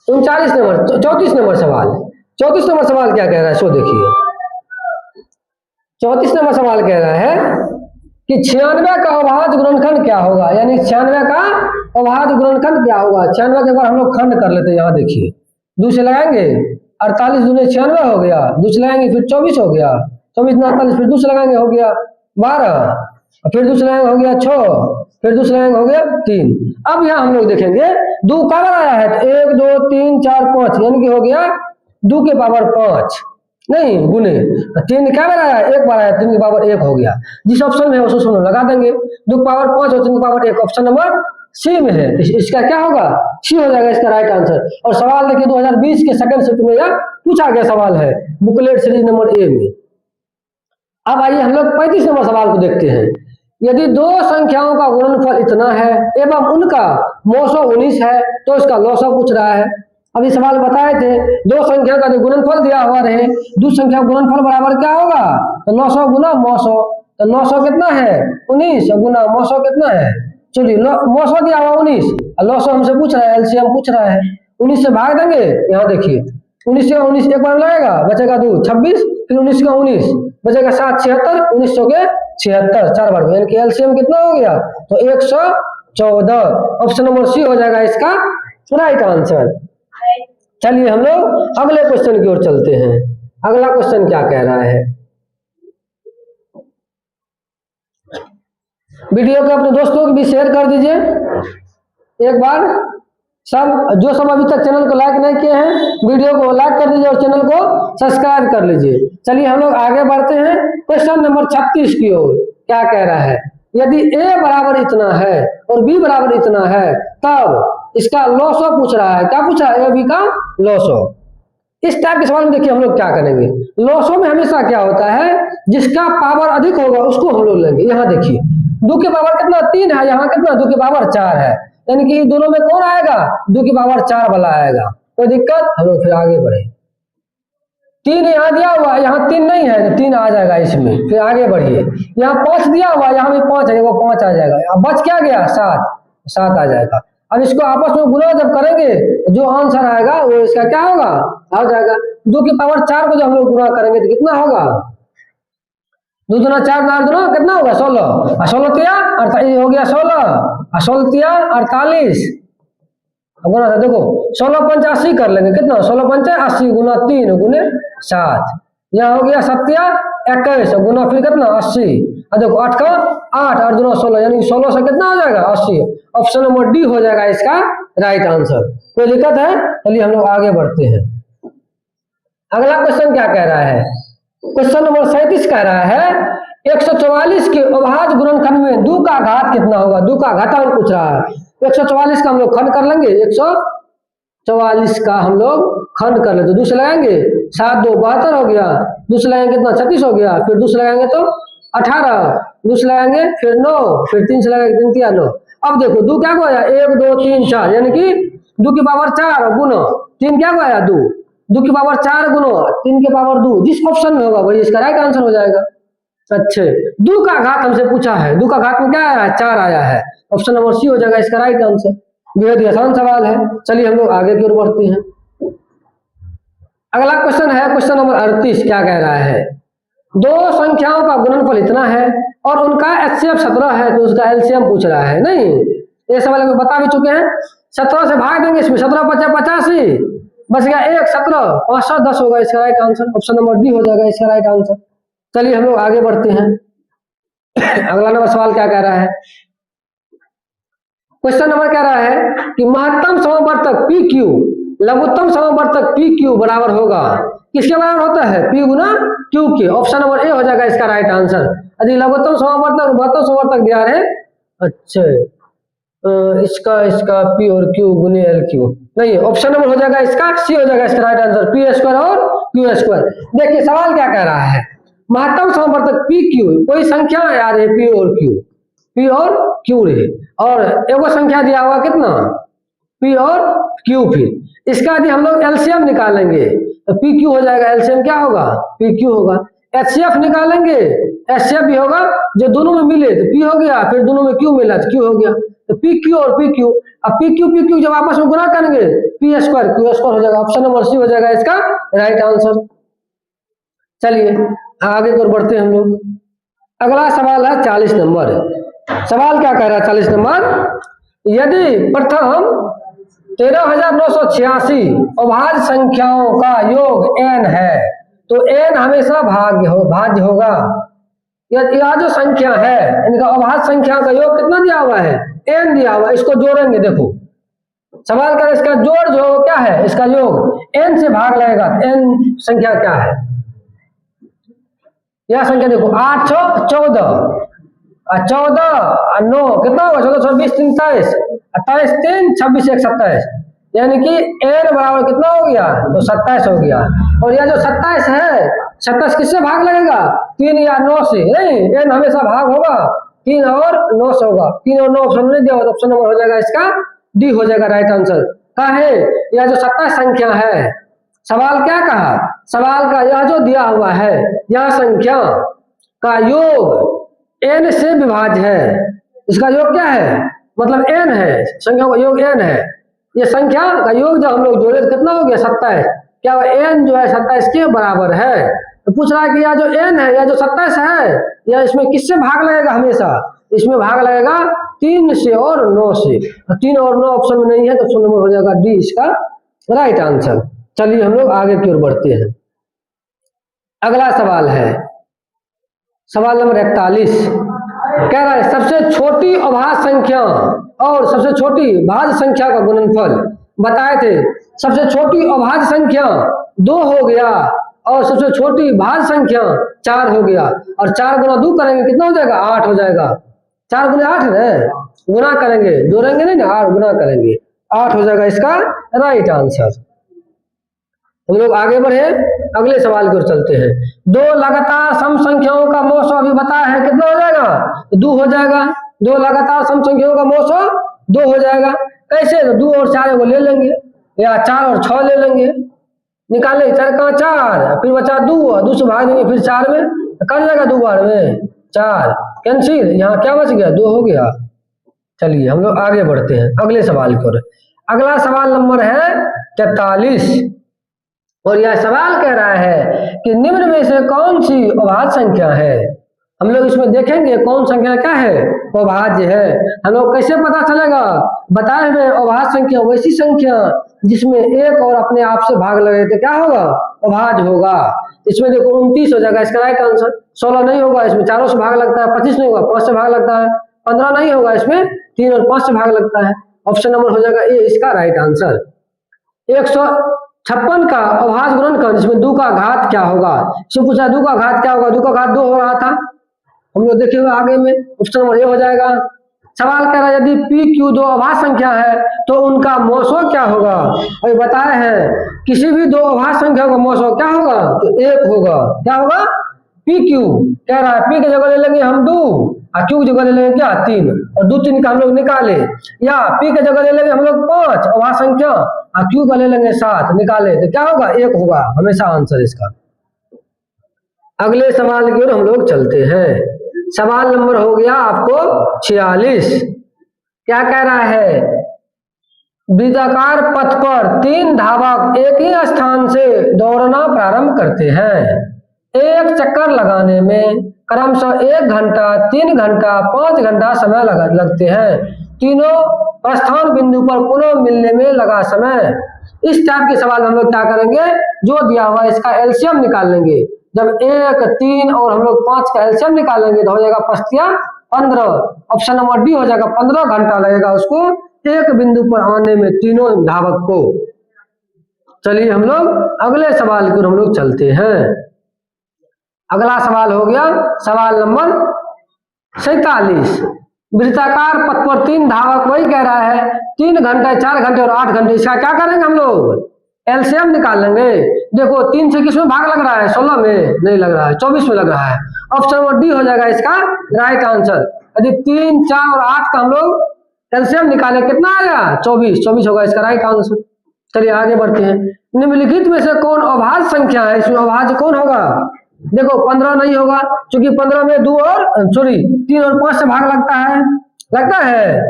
39 नंबर 34 नंबर सवाल, 34 नंबर सवाल क्या कह रहा है सो देखिए। 34 नंबर सवाल कह रहा है कि 96 का अभाज्य गुणनखंड क्या होगा, यानी 96 का अभाज्य गुणनखंड क्या होगा। 96 के बार हम लोग खंड कर लेते हैं, यहाँ देखिए 2 से लगाएंगे 48 दूनी 96 हो गया, 2 से लगाएंगे फिर 24 हो गया, 24 में 48 फिर 2 से लगाएंगे हो गया 12, फिर 2 से लगाएंगे हो गया 6, फिर 2 से लगाएंगे हो गया 3। अब यहाँ हम लोग देखेंगे 2 का बार आया है तो 1 2 3 4 5, यानी कि हो गया 2 के पावर 5 नहीं गुने 3 क्या बार आया, 1 बार आया, 3 के पावर 1 हो गया। जिस ऑप्शन में है उस ऑप्शन में लगा देंगे, 2 के पावर 5 और 3 के पावर 1 ऑप्शन नंबर सी में है, इसका क्या होगा सी हो जाएगा इसका राइट आंसर। और सवाल देखिए 2020 के सेकंड शिफ्ट में यह पूछा गया सवाल है बुकलेट सीरीज नंबर ए में। अब आइए हम लोग 35 नंबर सवाल को देखते हैं। यदि 2 संख्याओं का गुणनफल इतना है एवं उनका मौसो 19 है तो इसका लौसो पूछ रहा है। अभी सवाल बताए थे 2 संख्या का जो गुणनफल दिया हुआ रहे, 2 संख्या गुणनफल बराबर क्या होगा, तो 900 गुना मौसो, तो 900 कितना है 19 गुना मौसो कितना है, चलिए मौसो दिया हुआ 19 और लौसो हमसे पूछ रहा है, एलसीएम पूछ रहा है। 19 से भाग देंगे, यहाँ देखिए 19 से 19 एक बार लगेगा बचेगा 2 26, फिर 19 का 19 बचेगा 7 76, 1900 के 76 4 बार, यानी कि एलसीएम कितना हो गया तो 114, ऑप्शन नंबर सी हो जाएगा इसका राइट आंसर। चलिए हम लोग अगले क्वेश्चन की ओर चलते हैं। अगला क्वेश्चन क्या कह रहा है, वीडियो को अपने दोस्तों को भी शेयर कर दीजिए एक बार, सब जो सब अभी तक चैनल को लाइक नहीं किए हैं वीडियो को लाइक कर दीजिए और चैनल को सब्सक्राइब कर लीजिए। चलिए हम लोग आगे बढ़ते हैं क्वेश्चन नंबर 36 की ओर। क्या कह रहा है, यदि a बराबर इतना है और b बराबर इतना है तब इसका लॉसो पूछ रहा है। क्या पूछ रहा है, ए बी का लॉसो। इस टाइप के सवाल में देखिए हम लोग क्या करेंगे, लॉसो में हमेशा क्या होता है जिसका पावर अधिक होगा उसको हम लोग लेंगे। यहाँ देखिए 2 के पावर कितना 3 है, यहाँ कितना 2 के पावर 4 है, यानी कि दोनों में कौन आएगा 2 के पावर 4 वाला आएगा। कोई दिक्कत, हम लोग फिर आगे बढ़े। 3 यहाँ दिया हुआ, यहाँ 3 नहीं है तो 3 आ जाएगा इसमें, फिर आगे बढ़िए। यहाँ 5 दिया हुआ, यहाँ भी 5 है, वो 5 आ जाएगा। अब बच क्या गया 7 आ जाएगा। अब इसको आपस में गुणा जब करेंगे जो आंसर आएगा वो इसका क्या होगा आ जाएगा। 2 की पावर 4 को जब हम लोग गुणा करेंगे तो कितना होगा, 2 दूना 4 4 दूना कितना होगा 16, और 16 तिया 48 हो गया 16, और 16 तिया 48 गुना था। देखो 16 पंच 80 कर लेंगे, कितना 16 पंच 80 गुना 3 गुने 7, यहाँ हो गया 7 21 गुना फिर कितना 80, और देखो 8 का 8 और दूना 16, यानी 16 से कितना हो जाएगा 80, ऑप्शन नंबर डी हो जाएगा इसका राइट आंसर। कोई दिक्कत है, चलिए हम लोग आगे बढ़ते हैं। अगला क्वेश्चन क्या कह रहा है, क्वेश्चन नंबर 37 कह रहा है 144 के अभाज्य गुणनखंड में 2 का घात कितना होगा, 2 का घातांक पूछ रहा है। 144 का हम लोग खंड कर लेंगे, 144 का हम लोग खंड कर लेते, 2 से लगाएंगे 7 2 72 हो गया, 2 से लगाएंगे कितना 36 हो गया, फिर 2 से लगाएंगे तो 18, 2 से लगाएंगे फिर 9, फिर 3 से लगाएंगे 3 3 9। अब देखो 2 क्या को आया 1 2 3 4, यानी कि 2 की पावर 4 गुना 3 क्या को आया 2, 2 की पावर 4 गुना 3 के पावर 2, जिस ऑप्शन में होगा वही इसका राइट आंसर हो जाएगा। अच्छे 2 का घात हमसे पूछा है, 2 का घात में क्या आया है 4 आया है, ऑप्शन नंबर सी हो जाएगा इसका राइट आंसर। बेहद ही आसान सवाल है। चलिए हम लोग आगे की ओर बढ़ते हैं। अगला क्वेश्चन है क्वेश्चन नंबर 38। क्या कह रहा है, 2 संख्याओं का गुणनफल इतना है और उनका एचसीएफ 17 है तो उसका एलसीएम पूछ रहा है। नहीं, ये सवाल में बता भी चुके हैं, 17 से भाग देंगे, इसमें 17 5 85 बच गया 1 17 5 10 होगा इसका right answer, option number D हो जाएगा इसका राइट आंसर। चलिए हम लोग आगे बढ़ते हैं। अगला नंबर सवाल क्या कह रहा है, क्वेश्चन नंबर कह रहा है कि महत्तम समवर्तक पी क्यू लघुत्तम समवर्तक पी क्यू बराबर होगा, किसके बराबर होता है पी गुना क्यू के, ऑप्शन नंबर ए हो जाएगा इसका राइट आंसर। यदि लघुत्तम समवर्तक और महत्तम समवर्तक दिया है, अच्छा इसका पी और क्यू गुने एल क्यू, नहीं ऑप्शन नंबर हो जाएगा इसका सी हो जाएगा इसका राइट आंसर, पी स्क्वायर और क्यू स्क्वायर। देखिए सवाल क्या कह रहा है, महत्तम समवर्तक पी क्यू, कोई संख्या आ रही है पी और क्यू रहे, और एगो संख्या दिया हुआ कितना, पी और क्यू। फिर इसका यदि हम लोग एलसीएम निकालेंगे तो पी क्यू हो जाएगा, एलसीएम क्या होगा, पी क्यू होगा। एचसीएफ निकालेंगे, एचसीएफ भी होगा, जो दोनों में मिले तो पी हो गया, फिर दोनों में क्यू मिला तो क्यू हो गया। तो पी क्यू और पी क्यू, अब पी क्यू जब आपस में गुना करेंगे पी स्क्वायर क्यू स्क्वायर हो जाएगा। ऑप्शन नंबर सी हो जाएगा इसका राइट आंसर। चलिए आगे की ओर बढ़ते हैं हम लोग। अगला सवाल है 40 नंबर। सवाल क्या कह रहा है 40 नंबर, यदि प्रथम 13,986 अभाज्य संख्याओं का योग n है तो n हमेशा भाज्य होगा। यह जो संख्या है इनका अभाज्य संख्या का योग कितना दिया हुआ है, n दिया हुआ है। इसको जोड़ेंगे, देखो सवाल कर इसका जोड़ जो क्या है, इसका योग n से भाग लगेगा। n संख्या क्या है, यह संख्या देखो 8 6 14 और 14 और 9 कितना होगा, 14 6 20 23 28 3 26 1 27, यानी कि n बराबर कितना हो गया, तो 27 हो गया। और यह जो 27 है, 27 किससे भाग लगेगा, 3 या 9 से, नहीं n हमेशा भाग होगा 3 और 9 से होगा। 3 और 9 ऑप्शन नहीं दिया होगा, ऑप्शन नंबर हो जाएगा इसका डी हो जाएगा राइट आंसर। क्या है, यह जो 27 संख्या है, सवाल क्या कहा, सवाल का यह जो दिया हुआ है यह संख्या का योग n से विभाज्य है। इसका योग क्या है, मतलब n है, संख्या का योग n है। ये संख्या का योग जब हम लोग जोड़े तो कितना हो गया 27, क्या n जो है 27 के बराबर है। तो पूछ रहा है कि यह जो n है, यह जो 27 है, यह इसमें किससे भाग लगेगा, हमेशा इसमें भाग लगेगा 3 से और 9 से। 3 और 9 ऑप्शन में नहीं है तो ऑप्शन नंबर हो जाएगा डी इसका राइट आंसर। चलिए हम लोग आगे की ओर बढ़ते हैं। अगला सवाल है सवाल नंबर 41। कह रहा है सबसे छोटी अभाज्य संख्या और सबसे छोटी भाज्य संख्या का गुणनफल बताए थे। सबसे छोटी अभाज्य संख्या 2 हो गया और सबसे छोटी भाज्य संख्या 4 हो गया, और 4 गुना 2 करेंगे कितना हो जाएगा, 8 हो जाएगा। 4 गुना 8 है, गुना करेंगे, जोड़ेंगे नहीं ना, 8 गुना करेंगे 8 हो जाएगा इसका राइट आंसर। हम लोग आगे बढ़े, अगले सवाल की ओर चलते हैं। 2 लगातार सम संख्याओं का मोसो अभी बताया है, कितना हो जाएगा, 2 हो जाएगा। 2 लगातार सम संख्याओं का मोसो 2 हो जाएगा। कैसे, तो 2 और 4 को ले लेंगे, या 4 और 6 ले लेंगे, निकाले 4 का 4, फिर बचा 2 से भाग देंगे, फिर 4 में कर जाएगा 2 बार में 4 कैंसिल, यहाँ क्या बच गया, 2 हो गया। चलिए हम लोग आगे बढ़ते हैं अगले सवाल की ओर। अगला सवाल नंबर है 43, और यह सवाल कह रहा है कि निम्न में से कौन सी अभाज्य संख्या है। हम लोग इसमें देखेंगे कौन संख्या क्या है, अभाज्य है। हम लोग कैसे पता चलेगा, बताए हुए अभाज्य संख्या वैसी संख्या जिसमें एक और अपने आप से भाग लगे तो क्या होगा, अभाज्य होगा। इसमें देखो 29 हो जाएगा इसका राइट आंसर। 16 नहीं होगा, इसमें 4 से भाग लगता है। 25 नहीं होगा, 5 से भाग लगता है। 15 नहीं होगा, इसमें 3 और 5 से भाग लगता है। ऑप्शन नंबर हो जाएगा ए इसका राइट आंसर। 156 का अभाज्य गुणनखंड जिसमें 2 का घात क्या होगा। इसमें पूछा 2 का घात क्या होगा, 2 का घात 2 हो रहा था, हम लोग देखे हुए आगे में, ऑप्शन नंबर ए हो जाएगा। सवाल कह रहा है यदि पी क्यू 2 अभाज्य संख्या है तो उनका मोसो क्या होगा। अभी बताए हैं किसी भी 2 अभाज्य संख्या का मोसो क्या होगा, तो 1 होगा। क्या होगा, पी क्यू। कह रहा है पी की जगह ले लेंगे हम 2 और क्यू की जगह ले लेंगे क्या 3, और 2 3 का हम लोग निकाले, या पी की जगह ले लेंगे हम लोग 5 अभाज्य संख्या और क्यू का ले लेंगे 7, निकाले तो क्या होगा, 1 होगा हमेशा आंसर इसका। अगले सवाल की ओर हम लोग चलते हैं। सवाल नंबर हो गया आपको 46। क्या कह रहा है, वृत्ताकार पथ पर 3 धावक एक ही स्थान से दौड़ना प्रारंभ करते हैं। एक चक्कर लगाने में क्रमशः 1 घंटा 3 घंटा 5 घंटा समय लगते हैं। तीनों प्रस्थान बिंदु पर पुनः मिलने में लगा समय। इस टाइप के सवाल हम लोग क्या करेंगे, जो दिया हुआ इसका एलसीएम निकाल लेंगे। जब 1 3 और हम लोग 5 का एलसीएम निकालेंगे तो हो जाएगा 5 15, ऑप्शन नंबर डी हो जाएगा। 15 घंटा लगेगा उसको एक बिंदु पर आने में तीनों धावक को। चलिए हम लोग अगले सवाल की ओर हम लोग चलते हैं। अगला सवाल हो गया सवाल नंबर 47। वृत्ताकार पथ पर 3 धावक, वही कह रहा है 3 घंटे 4 घंटे और 8 घंटे। इसका क्या करेंगे हम लोग, एलसीएम निकाल लेंगे। देखो 3 से किसमें भाग लग रहा है, 16 में नहीं लग रहा है, 24 में लग रहा है। ऑप्शन नंबर डी हो जाएगा इसका राइट आंसर। यदि 3, 4 और 8 का हम लोग एलसीएम निकाले कितना आया 24, 24 होगा इसका राइट आंसर। चलिए आगे बढ़ते हैं। निम्नलिखित में से कौन अभाज्य संख्या है? इसमें अभाज्य कौन होगा? देखो 15 नहीं होगा, क्योंकि 15 में 2 और 3 और 5 से भाग लगता है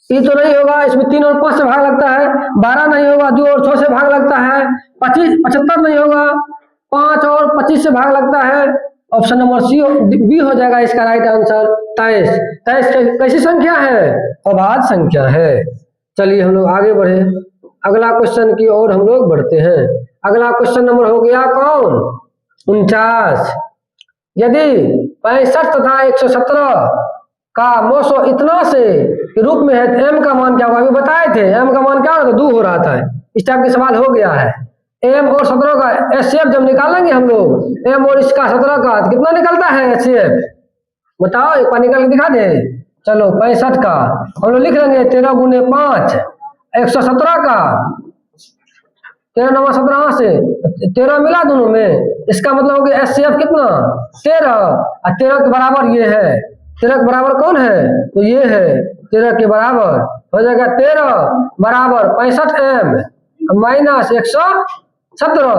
ये तो नहीं होगा, इसमें 3 और 5 से भाग लगता है। 12 नहीं होगा, 2 और 6 से भाग लगता है। 75 नहीं होगा, 5 और 25 से भाग लगता है। ऑप्शन नंबर सी बी हो जाएगा इसका राइट आंसर। 23 कैसी संख्या है? अभाज्य संख्या है। चलिए हम लोग आगे बढ़े, अगला क्वेश्चन की ओर हम लोग बढ़ते हैं। अगला क्वेश्चन नंबर हो गया कौन? 49। यदि 65 तथा 117 का मोसो इतना से के रूप में है तो एम का मान क्या होगा? अभी बताए थे एम का मान क्या होगा, 2 हो रहा था। इस टाइप के सवाल हो गया है। एम और 17 का एचसीएफ जब निकालेंगे हम लोग, एम और इसका 17 का तो कितना निकलता है एचसीएफ? बताओ, एक बार निकल के दिखा दे। चलो 65 का हम लोग लिख लेंगे 13 गुने 5, 117 का 13 9 17 से 13 मिला दोनों में, इसका मतलब हो गया एचसीएफ कितना? 13 और 13 के बराबर ये है। 13 के बराबर कौन है? तो ये है 13 के बराबर हो जाएगा 13 बराबर 65 एम माइनस 117।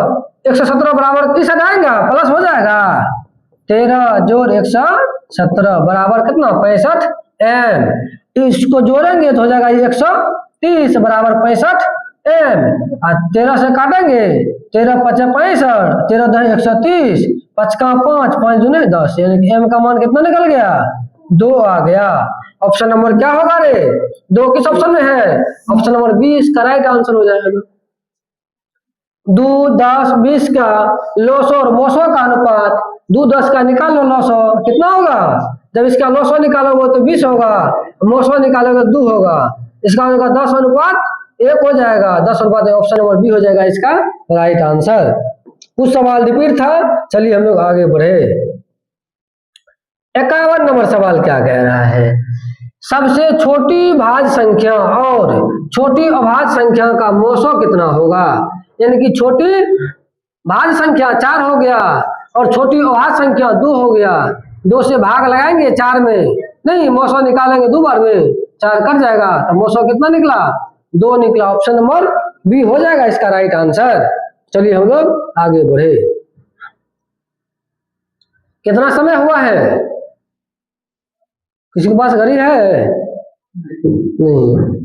117 बराबर किस आएगा? प्लस हो जाएगा। 13 जोड़ 117 बराबर कितना? 65 एम। इसको जोड़ेंगे तो हो जाएगा 130 बराबर 65 एम। और 13 से काटेंगे, 13 5 65, 13 10 130, 5 का 5, 5 दूने 10, यानी कि एम का मान कितना निकल गया? 2 आ गया। ऑप्शन नंबर क्या होगा रे? 2 किस ऑप्शन में है? ऑप्शन नंबर 20 का राइट आंसर हो जाएगा। 2 10 20 का लॉसो और मोसो का अनुपात 2 10 का निकाल लो लॉसो कितना होगा? जब इसका लॉसो निकालोगे तो 20 होगा, मोसो निकालोगे 2 होगा, इसका होगा 10 अनुपात 1 हो जाएगा। 10 अनुपात ऑप्शन नंबर बी हो जाएगा इसका राइट आंसर। कुछ सवाल रिपीट था। चलिए हम लोग आगे बढ़े। 51 नंबर सवाल क्या कह रहा है? सबसे छोटी भाज्य संख्या और छोटी अभाज्य संख्या का मोसो कितना होगा? यानी कि छोटी भाज्य संख्या 4 हो गया और छोटी अभाज्य संख्या 2 हो गया। 2 से भाग लगाएंगे 4 में, नहीं मोसो निकालेंगे 2 बार में, 4 कट जाएगा तो मोसो कितना निकला? 2 निकला। ऑप्शन नंबर बी हो जाएगा इसका राइट आंसर। चलिए हम लोग आगे बढ़े। कितना समय हुआ है? किसी के पास घड़ी है? नहीं।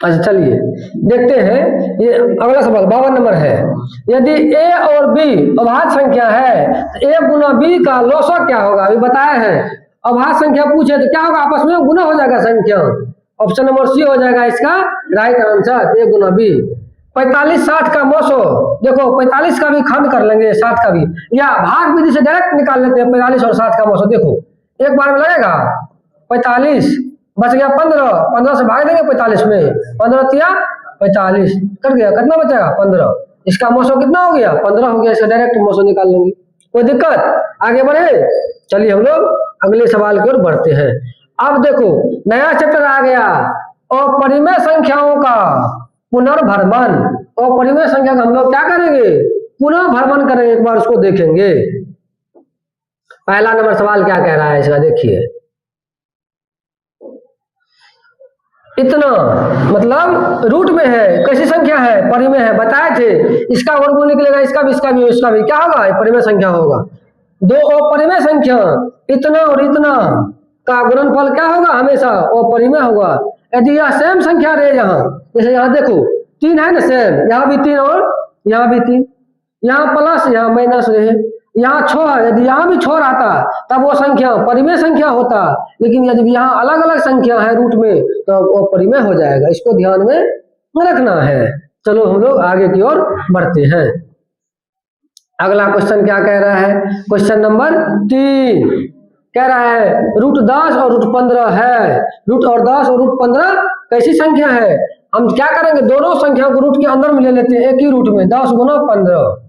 अच्छा चलिए देखते हैं। ये अगला सवाल 52 नंबर है। यदि ए और बी अभाज्य संख्या है तो ए गुना बी का लॉसो क्या होगा? अभी बताया है अभाज्य संख्या पूछे तो क्या होगा? आपस में गुना हो जाएगा संख्या। ऑप्शन नंबर सी हो जाएगा इसका राइट आंसर, ए गुना बी। 45 60 का मोसो, देखो 45 का भी खंड कर लेंगे, 60 का भी, या भाग विधि से डायरेक्ट निकाल लेते हैं 45 और 60 का मोसो। देखो एक बार में लगेगा 45 बच गया 15, 15 से भाग देंगे 45 में, 15 तिया 45 कट गया, कितना बचेगा? 15। इसका मोसो कितना हो गया? 15 हो गया। इसका डायरेक्ट मोसो निकाल लेंगे, कोई दिक्कत? आगे बढ़े। चलिए हम लोग अगले सवाल की ओर बढ़ते हैं। अब देखो नया चैप्टर आ गया, अपरिमेय संख्याओं का पुनर्भ्रमण। अपरिमेय संख्या का हम लोग क्या करेंगे? पुनः भ्रमण करेंगे, एक बार उसको देखेंगे। पहला नंबर सवाल क्या कह रहा है इसका देखिए। इतना मतलब रूट में है, कैसी संख्या है? परिमेय है, बताए थे। इसका वर्गमूल निकलेगा, इसका भी इसका भी इसका भी, क्या होगा? परिमेय संख्या होगा। 2 अपरिमेय संख्या इतना और इतना का गुणनफल क्या होगा? हमेशा अपरिमेय होगा। यदि यह सेम संख्या रहे, यहाँ जैसे यहाँ देखो 3 है ना सेम, यहाँ भी 3 और यहाँ भी 3, यहाँ प्लस यहाँ माइनस रहे, यहाँ 6 है, यदि यहाँ भी 6 रहता तब वो संख्या परिमेय संख्या होता। लेकिन यदि यहाँ अलग अलग संख्या है रूट में तो वो परिमेय हो जाएगा। इसको ध्यान में रखना है। चलो हम लोग आगे की ओर बढ़ते हैं। अगला क्वेश्चन क्या कह रहा है? क्वेश्चन नंबर 3 कह रहा है रूट 10 और रूट 15 है। रूट और 10 और रूट 15 कैसी संख्या है? हम क्या करेंगे? दोनों संख्या को रूट के अंदर में ले लेते हैं, एक ही रूट में। 10 गुना 15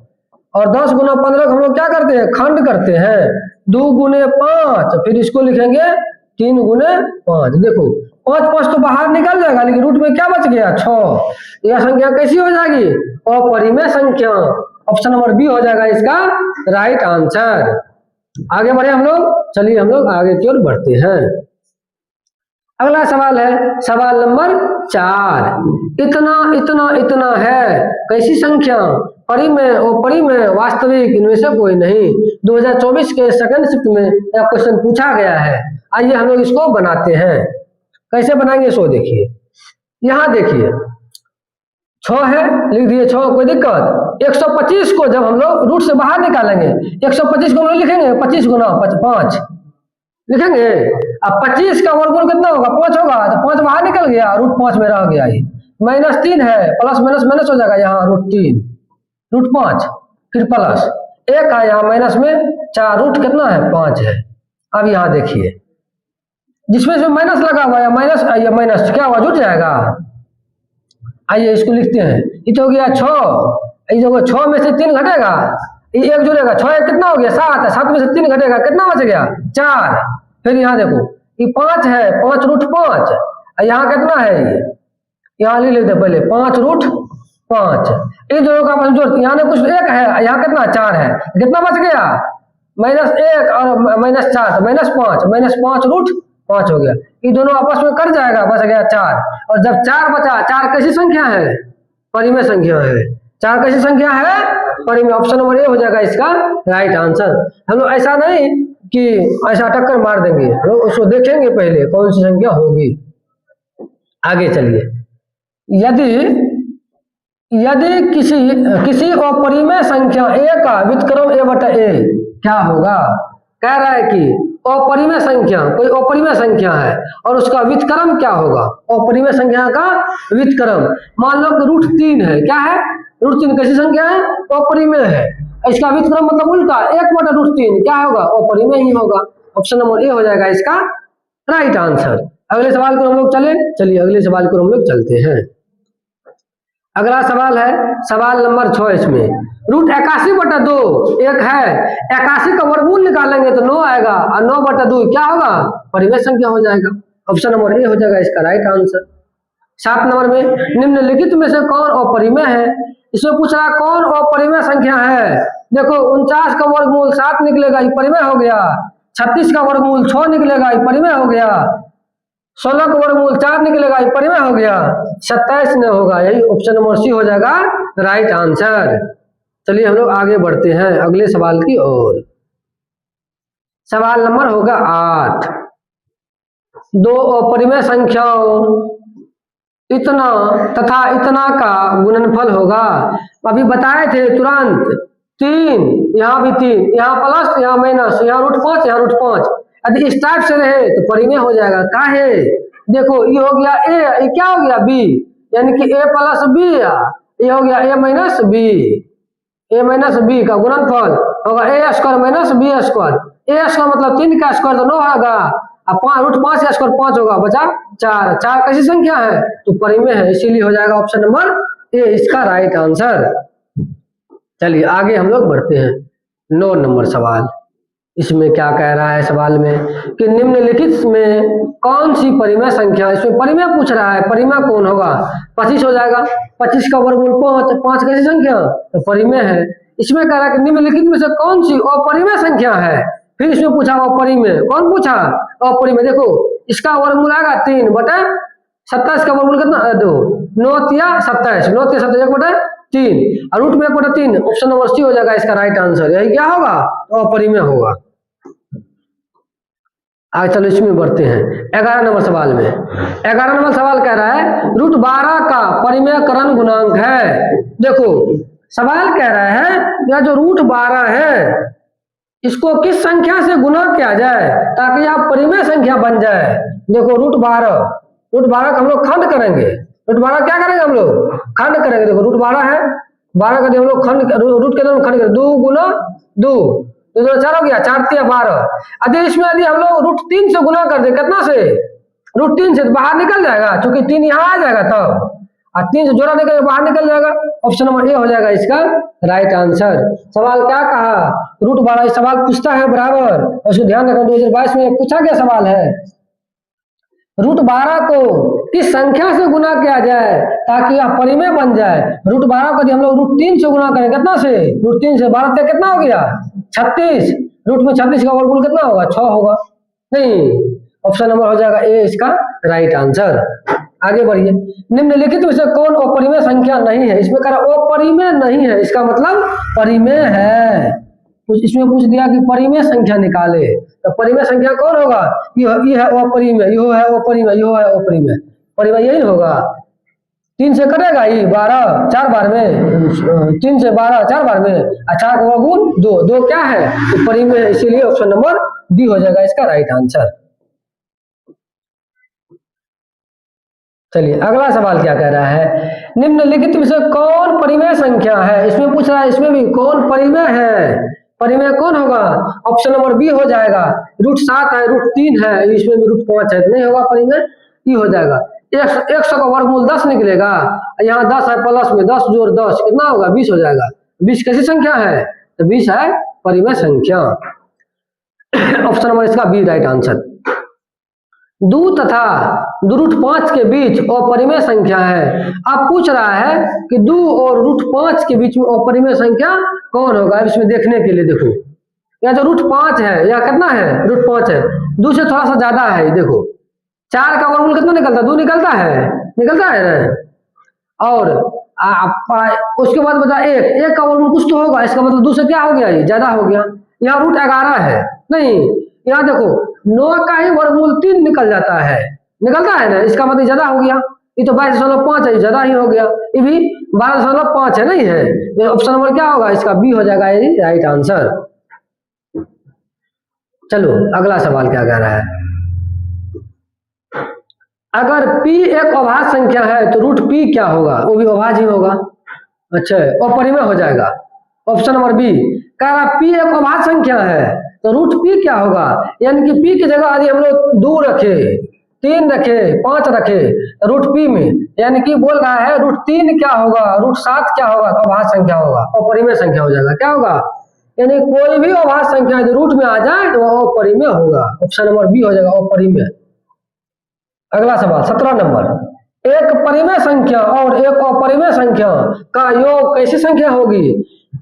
और 10 गुना 15 को हम लोग क्या करते हैं? खंड करते हैं। 2 गुने 5, फिर इसको लिखेंगे 3 गुने 5। देखो 5 5 तो बाहर निकल जाएगा, लेकिन रूट में क्या बच गया? 6। यह संख्या कैसी हो जाएगी? अपरिमेय संख्या। ऑप्शन नंबर बी हो जाएगा इसका राइट आंसर। आगे बढ़े हम लोग, चलिए हम लोग आगे की ओर बढ़ते हैं। अगला सवाल है सवाल नंबर 4। इतना इतना इतना है कैसी संख्या, परिमेय और परिमेय वास्तविक इनमें से कोई नहीं। 2024 के सेकंड शिफ्ट में यह क्वेश्चन पूछा गया है। आइए हम लोग इसको बनाते हैं। कैसे बनाएंगे सो देखिए, यहाँ देखिए 6 है, लिख दिए 6, कोई दिक्कत। 125 को जब हम लोग रूट से बाहर निकालेंगे, 125 को हम लोग लिखेंगे 25 गुना 5 लिखेंगे। अब 25 का वर्गमूल कितना होगा, 5 होगा, तो 5 बाहर निकल गया, रूट 5 में रह गया। ये -3 है, प्लस माइनस माइनस हो जाएगा, यहाँ √3 √5 फिर प्लस 1 है, यहाँ माइनस में 4, रूट कितना है 5 है। अब यहाँ देखिए जिसमें से माइनस लगा हुआ है, माइनस क्या हुआ, जुट जाएगा। आइए इसको लिखते हैं, ये तो हो गया 6, ये जो 6 में से 3 घटेगा, ये 1 जुड़ेगा, 6 1 कितना हो गया 7 है, 7 में से 3 घटेगा, कितना बच गया 4। फिर यहाँ देखो ये 5 है, 5 √5, यहाँ कितना है, ये यहाँ लिख लेते पहले 5 √5, इन दोनों का अपन जोड़, यहाँ कुछ 1 है, यहाँ कितना 4 है, कितना बच गया -1 और -4 -5 √5 हो गया। ये दोनों आपस में कट जाएगा, बच गया 4। और जब 4 बचा, 4 कैसी संख्या है, परिमेय संख्या है। 4 कैसी संख्या है, परिमेय। ऑप्शन नंबर ए हो जाएगा इसका राइट आंसर। हम लोग ऐसा नहीं कि ऐसा टक्कर मार देंगे, हम लोग उसको देखेंगे पहले कौन सी संख्या होगी। आगे चलिए, यदि किसी अपरिमेय संख्या a का व्युत्क्रम a/a क्या होगा। कह रहा है कि अपरिमेय संख्या, कोई अपरिमेय संख्या है और उसका व्युत्क्रम क्या होगा। अपरिमेय संख्या का व्युत्क्रम, मान लो √3 है, क्या है √3 कैसी संख्या है, अपरिमेय है। इसका व्युत्क्रम मतलब उल्टा 1/√3 क्या होगा, अपरिमेय ही होगा। ऑप्शन नंबर ए हो जाएगा इसका राइट आंसर। अगले सवाल को हम लोग चलिए अगले सवाल को हम लोग चलते हैं। अगला सवाल है सवाल नंबर 6। इसमें √81/2 एक है, 81 का वर्गमूल निकालेंगे तो 9 आएगा, और 9/2 क्या होगा, परिमेय संख्या हो जाएगा। ऑप्शन नंबर ए हो जाएगा इसका राइट आंसर। 7 नंबर में निम्नलिखित में से कौन अपरिमेय है। इसमें पूछ रहा कौन अपरिमेय संख्या है। देखो 49 का वर्गमूल 7 निकलेगा, ये परिमेय हो गया। 36 का वर्गमूल 6 निकलेगा, ये परिमेय हो गया। 16 का वर्गमूल 4 निकलेगा, ये परिमेय हो गया। 27 नहीं होगा, यही ऑप्शन नंबर सी हो जाएगा राइट आंसर। चलिए हम लोग आगे बढ़ते हैं अगले सवाल की ओर। सवाल नंबर होगा 8। 2 अपरिमेय संख्याओं इतना तथा इतना का गुणनफल होगा। अभी बताए थे तुरंत 3, यहाँ भी 3, यहाँ प्लस यहाँ माइनस, यहाँ √5 यहाँ √5। यदि इस टाइप से रहे तो परिमेय हो जाएगा। काहे, देखो ये हो गया a, ये क्या हो गया b, यानी कि a + b, ये हो गया a - b का गुणनफल होगा a² - b²। a² मतलब 3 का स्क्वायर तो 9 होगा, अब √5 का स्क्वायर 5 होगा, बचा 4। 4 कैसी संख्या है, तो परिमेय है, इसीलिए हो जाएगा ऑप्शन नंबर ए इसका राइट आंसर। चलिए आगे हम लोग बढ़ते हैं। 9 नंबर सवाल। इसमें क्या कह रहा है सवाल में कि निम्नलिखित में कौन सी परिमेय संख्या, इसमें परिमेय पूछ रहा है, परिमेय कौन होगा। 25 हो जाएगा, 25 का वर्गमूल 5 कैसी संख्या, तो परिमेय है। इसमें कह रहा है कि निम्नलिखित में से कौन सी अपरिमेय संख्या है। फिर इसमें पूछा अपरिमेय, कौन पूछा अपरिमेय। देखो इसका वर्गमूल आएगा 3/27 का वर्गमूल कितना 2, 9 या 27, 9 या 27 1/3 और रूट में 1/3। ऑप्शन नंबर सी हो जाएगा इसका राइट आंसर। यही क्या होगा, अपरिमेय होगा। आगे चलो इसमें बढ़ते हैं 11 नंबर सवाल में। 11 नंबर सवाल कह रहा है √12 का परिमेयकरण गुणांक है। देखो सवाल कह रहा है यह जो √12 है इसको किस संख्या से गुना किया जाए ताकि आप परिमेय संख्या बन जाए। देखो √12 का हम लोग खंड करेंगे। √12 क्या करेंगे, हम लोग खंड करेंगे। देखो √12 है, 12 का हम लोग खंड, रूट के अंदर खंड करेंगे, 2 × 2 तो 4 हो गया, 4 × 3 = 12। यदि इसमें यदि हम लोग √3 से गुना कर दे, कितना से, √3 से, तो बाहर निकल जाएगा, क्योंकि 3 यहाँ आ जाएगा तब, और 3 से जोड़ा निकल बाहर निकल जाएगा। ऑप्शन नंबर ए हो जाएगा इसका राइट आंसर। सवाल क्या कहा, √12 सवाल पूछता है बराबर, और उसको ध्यान रखना 2022 में पूछा गया सवाल है। √12 को किस संख्या से गुना किया जाए ताकि यह परिमेय बन जाए। √12 को यदि हम लोग √3 से गुना करें, कितना से, √3 से 12 कितना हो गया 36, रूट में 36 का वर्गमूल कितना होगा? 6 होगा। नहीं, ऑप्शन नंबर हो जाएगा ए इसका राइट आंसर। आगे बढ़िए। निम्नलिखित में से कौन अपरिमेय संख्या नहीं है? इसमें कह रहा अपरिमेय नहीं है, इसका मतलब परिमेय है। कुछ इसमें पूछ दिया कि परिमेय संख्या निकाले, तो परिमेय संख्या कौन होगा? ये है अपरिमेय, यो है अपरिमेय, यो है अपरिमेय। परिमेय यही होगा। 3 से कटेगा ये 12 4 बार में, 3 से 12 4 बार में, 4 का वर्गमूल 2, 2 क्या है? तो परिमेय है, इसीलिए ऑप्शन नंबर डी हो जाएगा इसका राइट आंसर। चलिए अगला सवाल क्या कह रहा है? निम्नलिखित में से कौन परिमेय संख्या है? इसमें पूछ रहा है, इसमें भी कौन परिमेय है? परिमेय कौन होगा? ऑप्शन नंबर बी हो जाएगा। रूट 7 है, रूट 3 है, इसमें भी रूट 5 है, नहीं होगा परिमेय, ई हो जाएगा। 100 का वर्गमूल 10 निकलेगा, यहाँ 10 है, प्लस में 10 जोड़ 10 कितना होगा? 20 हो जाएगा। 20 कैसी संख्या है? तो 20 है परिमेय संख्या। ऑप्शन नंबर इसका बी राइट आंसर। 2 तथा 2√5 के बीच अपरिमेय संख्या है। अब पूछ रहा है कि 2 और √5 के बीच में अपरिमेय संख्या कौन होगा? इसमें देखने के लिए देखो, या जो √5 है, या कितना है? √5 है, 2 से थोड़ा सा ज्यादा है। देखो 4 का वर्गमूल कितना निकलता है? 2 निकलता है, निकलता है ना। और उसके बाद बचा 1 का वर्गमूल कुछ तो होगा, इसका मतलब 2 से क्या हो गया? ये ज्यादा हो गया। यहाँ √11 है, नहीं, यहाँ देखो 9 का ही वर्गमूल 3 निकल जाता है, निकलता है ना, इसका मतलब ज्यादा हो गया। ये तो 22.5 है, ज्यादा ही हो गया। ये भी 12.5 है, नहीं है। ऑप्शन नंबर क्या होगा? इसका बी हो जाएगा ये राइट आंसर। चलो अगला सवाल क्या कह रहा है? अगर p एक अभाज्य संख्या है तो रूट p क्या होगा? वो भी अभाज्य ही होगा। अच्छा, अपरिमेय हो जाएगा। ऑप्शन नंबर बी कह रहा p एक अभाज्य संख्या है तो रूट p क्या होगा? यानी कि p की जगह यदि हम लोग 2 रखे, 3 रखे, 5 रखे रूट p में, यानी कि बोल रहा है रूट 3 क्या होगा? रूट 7 क्या होगा? तो अभाज्य संख्या होगा, अपरिमेय संख्या हो जाएगा। क्या होगा? यानी कोई भी अभाज्य संख्या यदि रूट में आ जाए तो वह अपरिमेय होगा। ऑप्शन नंबर बी हो जाएगा अपरिमेय। अगला सवाल 17 नंबर। एक परिमेय संख्या और एक अपरिमेय संख्या का योग कैसी संख्या होगी?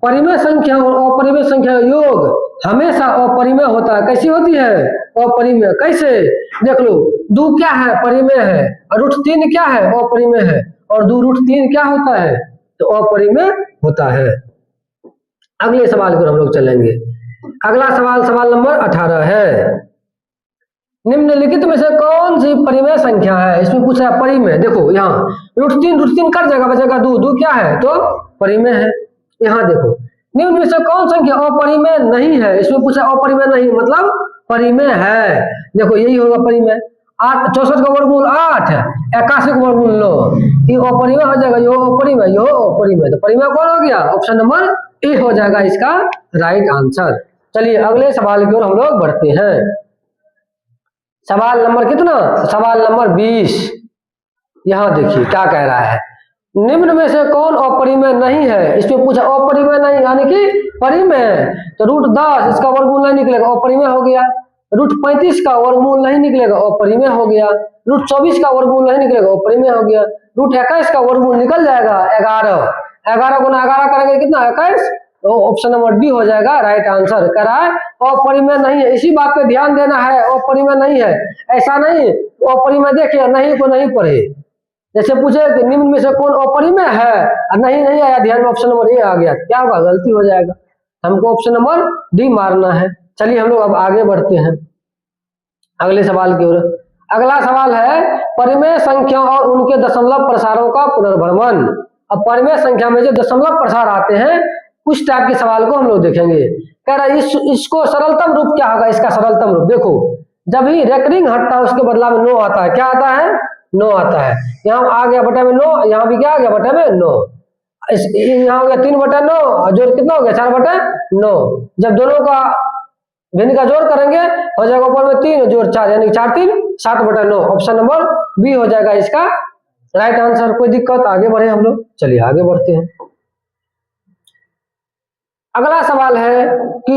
परिमेय संख्या और अपरिमेय संख्या योग हमेशा अपरिमेय होता है। कैसी होती है? अपरिमेय। कैसे? देख लो, 2 क्या है? परिमेय है। और √3 क्या है? अपरिमेय है। और 2√3 क्या होता है? तो अपरिमेय होता है। अगले सवाल को हम लोग चलेंगे। अगला सवाल सवाल नंबर 18 है। निम्नलिखित में से कौन सी परिमेय संख्या है? इसमें पूछ रहा है परिमेय। देखो यहाँ √3 कट जाएगा, बचेगा 2 क्या है? तो परिमेय है। यहाँ देखो निम्न में से कौन संख्या अपरिमेय नहीं है? इसमें पूछा अपरिमेय नहीं मतलब परिमेय है। देखो यही होगा परिमेय। 64 का वर्गमूल 8 है, 81 का वर्गमूल 9, ये अपरिमेय हो जाएगा। यो अपरिमेय, यो अपरिमेय, तो परिमेय कौन हो गया? ऑप्शन नंबर ए हो जाएगा इसका राइट आंसर। चलिए अगले सवाल की ओर हम लोग बढ़ते हैं। सवाल नंबर कितना? सवाल नंबर 20। यहाँ देखिए क्या कह रहा है। निम्न में से कौन अपरिमेय नहीं है? इसमें पूछा अपरिमेय नहीं यानी कि परिमेय। तो √10 इसका वर्गमूल नहीं निकलेगा, अपरिमेय हो गया। √35 का वर्गमूल नहीं निकलेगा, अपरिमेय हो गया। √24 का वर्गमूल नहीं निकलेगा, अपरिमेय हो गया। √21 का वर्गमूल निकल जाएगा 11, 11 गुना 11 करेंगे कितना? 21। तो ऑप्शन नंबर डी हो जाएगा राइट आंसर। कह रहा है अपरिमेय नहीं है, इसी बात पे ध्यान देना है। अपरिमेय नहीं है, ऐसा नहीं अपरिमेय देखिए नहीं को नहीं पढ़े। जैसे पूछे कि निम्न में से कौन अपरिमेय है, नहीं आया ध्यान में, ऑप्शन नंबर ए आ गया, क्या होगा? गलती हो जाएगा। हमको ऑप्शन नंबर डी मारना है। चलिए हम लोग अब आगे बढ़ते हैं अगले सवाल की ओर। अगला सवाल है परिमेय संख्या और उनके दशमलव प्रसारों का पुनर्भ्रमण। अब परिमेय संख्या में जो दशमलव प्रसार आते हैं उस टाइप के सवाल को हम लोग देखेंगे। कह रहा है इसको सरलतम रूप क्या होगा? इसका सरलतम रूप देखो, जब ही रेकरिंग हटता है उसके बदला में 9 आता है। क्या आता है? 9 आता है। यहाँ आ गया बटे में 9, यहाँ भी क्या आ गया? बटे में 9। यहाँ हो गया 3/9, जोड़ कितना हो गया? 4/9। जब दोनों का भिन्न का जोड़ करेंगे हो जाएगा ऊपर में 3 जोड़ 4 यानी 4 3 7/9। ऑप्शन नंबर बी हो जाएगा इसका राइट आंसर। कोई दिक्कत? आगे बढ़े हम लोग। चलिए आगे बढ़ते हैं। अगला सवाल है कि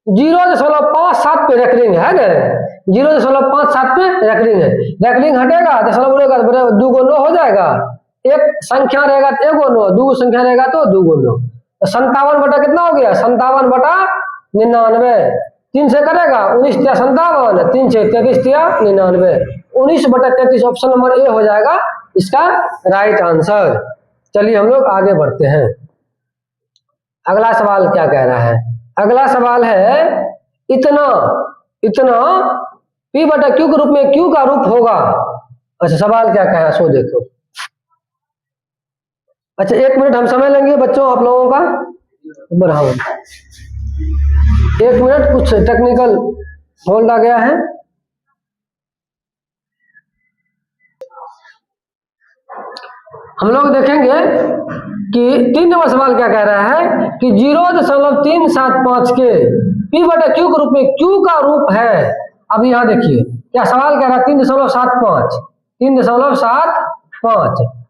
0.57 पे रेकरिंग है ना, 0.57 पे रेकरिंग है। रेकरिंग हटेगा दशमलव बोलेगा तो 2 को 9 हो जाएगा। एक संख्या रहेगा तो 1 को 9, 2 संख्या रहेगा तो 2 को 9। 57 बटा कितना हो गया? 57/9 99, 3 से करेगा 19 या 57, 3 से 33 या 99, 19/33 ऑप्शन नंबर ए हो जाएगा इसका राइट आंसर। चलिए हम लोग आगे बढ़ते हैं। अगला सवाल क्या कह रहा है? अगला सवाल है इतना P/Q के रूप में Q का रूप होगा। अच्छा सवाल क्या कह रहा है सो देखो। अच्छा 1 मिनट हम समय लेंगे बच्चों आप लोगों का, बढ़ाओ 1 मिनट, कुछ टेक्निकल होल्ड आ गया है। हम लोग देखेंगे कि 3 नंबर सवाल क्या कह रहा है कि 0.375 के P/Q के रूप में Q का रूप है। अब यहाँ देखिए क्या सवाल कह रहा है 3.75।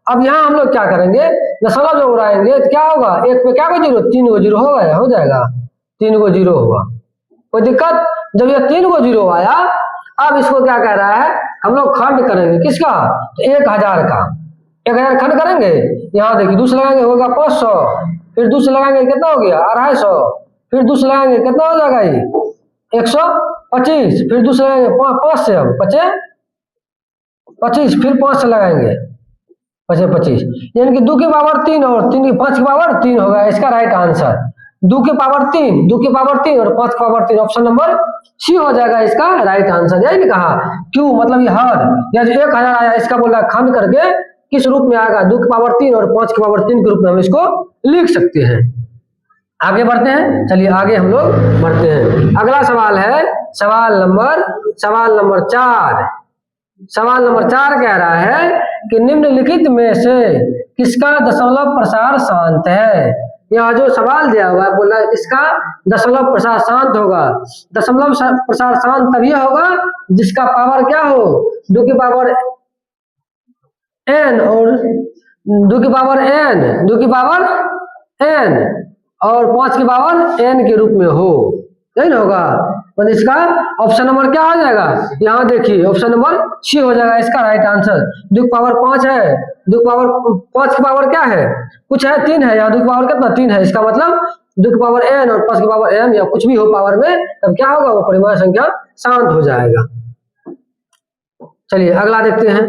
अब यहाँ हम लोग क्या करेंगे, दशमलव जो उड़ाएंगे तो क्या होगा, एक पे क्या को जीरो, 3 को जीरो होगा, हो जाएगा 3 को जीरो होगा, कोई दिक्कत। जब ये 3 को जीरो आया, अब इसको क्या कह रहा है, हम लोग खंड करेंगे किसका, तो 1000 का 1000 खंड करेंगे। यहाँ देखिए दूसरे लगाएंगे होगा 500, फिर दूसरे लगाएंगे कितना हो गया 250, फिर दूसरे लगाएंगे कितना हो जाएगा ये 125, फिर दूसरे लगाएंगे 5 से हम 25, फिर 5 से लगाएंगे 25, यानी कि 2 की पावर 3 और 5 की पावर 3 होगा इसका राइट आंसर। 2 की पावर 3 और 5 की पावर 3 ऑप्शन नंबर सी हो जाएगा इसका राइट आंसर। यही नहीं कहा क्यों, मतलब ये हर या जो 1000 आया इसका बोला खंड करके किस रूप में आएगा, 2 की पावर 3 और 5 की पावर 3 के रूप में हम इसको लिख सकते हैं। आगे बढ़ते हैं, चलिए आगे हम लोग बढ़ते हैं। अगला सवाल है सवाल नंबर 4। सवाल नंबर 4 कह रहा है कि निम्नलिखित में से किसका दशमलव प्रसार शांत है। यहाँ जो सवाल दिया हुआ है बोला इसका दशमलव प्रसार शांत होगा। दशमलव प्रसार शांत तभी होगा जिसका पावर क्या हो, 2 की पावर n और 2 की पावर n और 5 की पावर n के रूप में हो, यही ना होगा। मतलब इसका ऑप्शन नंबर क्या हो जाएगा, यहाँ देखिए ऑप्शन नंबर सी हो जाएगा इसका राइट आंसर। 2 की पावर 5 है, 2 की पावर 5 की पावर क्या है, कुछ है 3 है, यहाँ 2 की पावर कितना 3 है, इसका मतलब 2 की पावर n और 5 की पावर m या कुछ भी हो पावर में, तब क्या होगा वो परिमेय संख्या शांत हो जाएगा। चलिए अगला देखते हैं।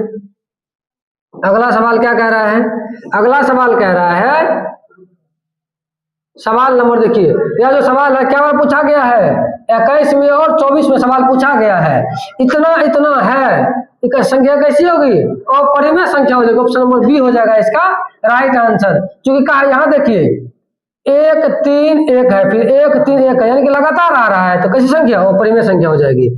अगला सवाल क्या कह रहा है, अगला सवाल कह रहा है सवाल नंबर देखिए, यह जो सवाल है क्या पूछा गया है, 21 में और 24 में सवाल पूछा गया है। इतना है संख्या कैसी होगी, और परिमेय संख्या हो जाएगी, ऑप्शन नंबर बी हो जाएगा इसका राइट आंसर। क्योंकि कहा यहाँ देखिए 1 3 1 है, फिर 1 3 1 है, यानी कि लगातार आ रहा है, तो कैसी संख्या हो, परिमेय संख्या हो जाएगी।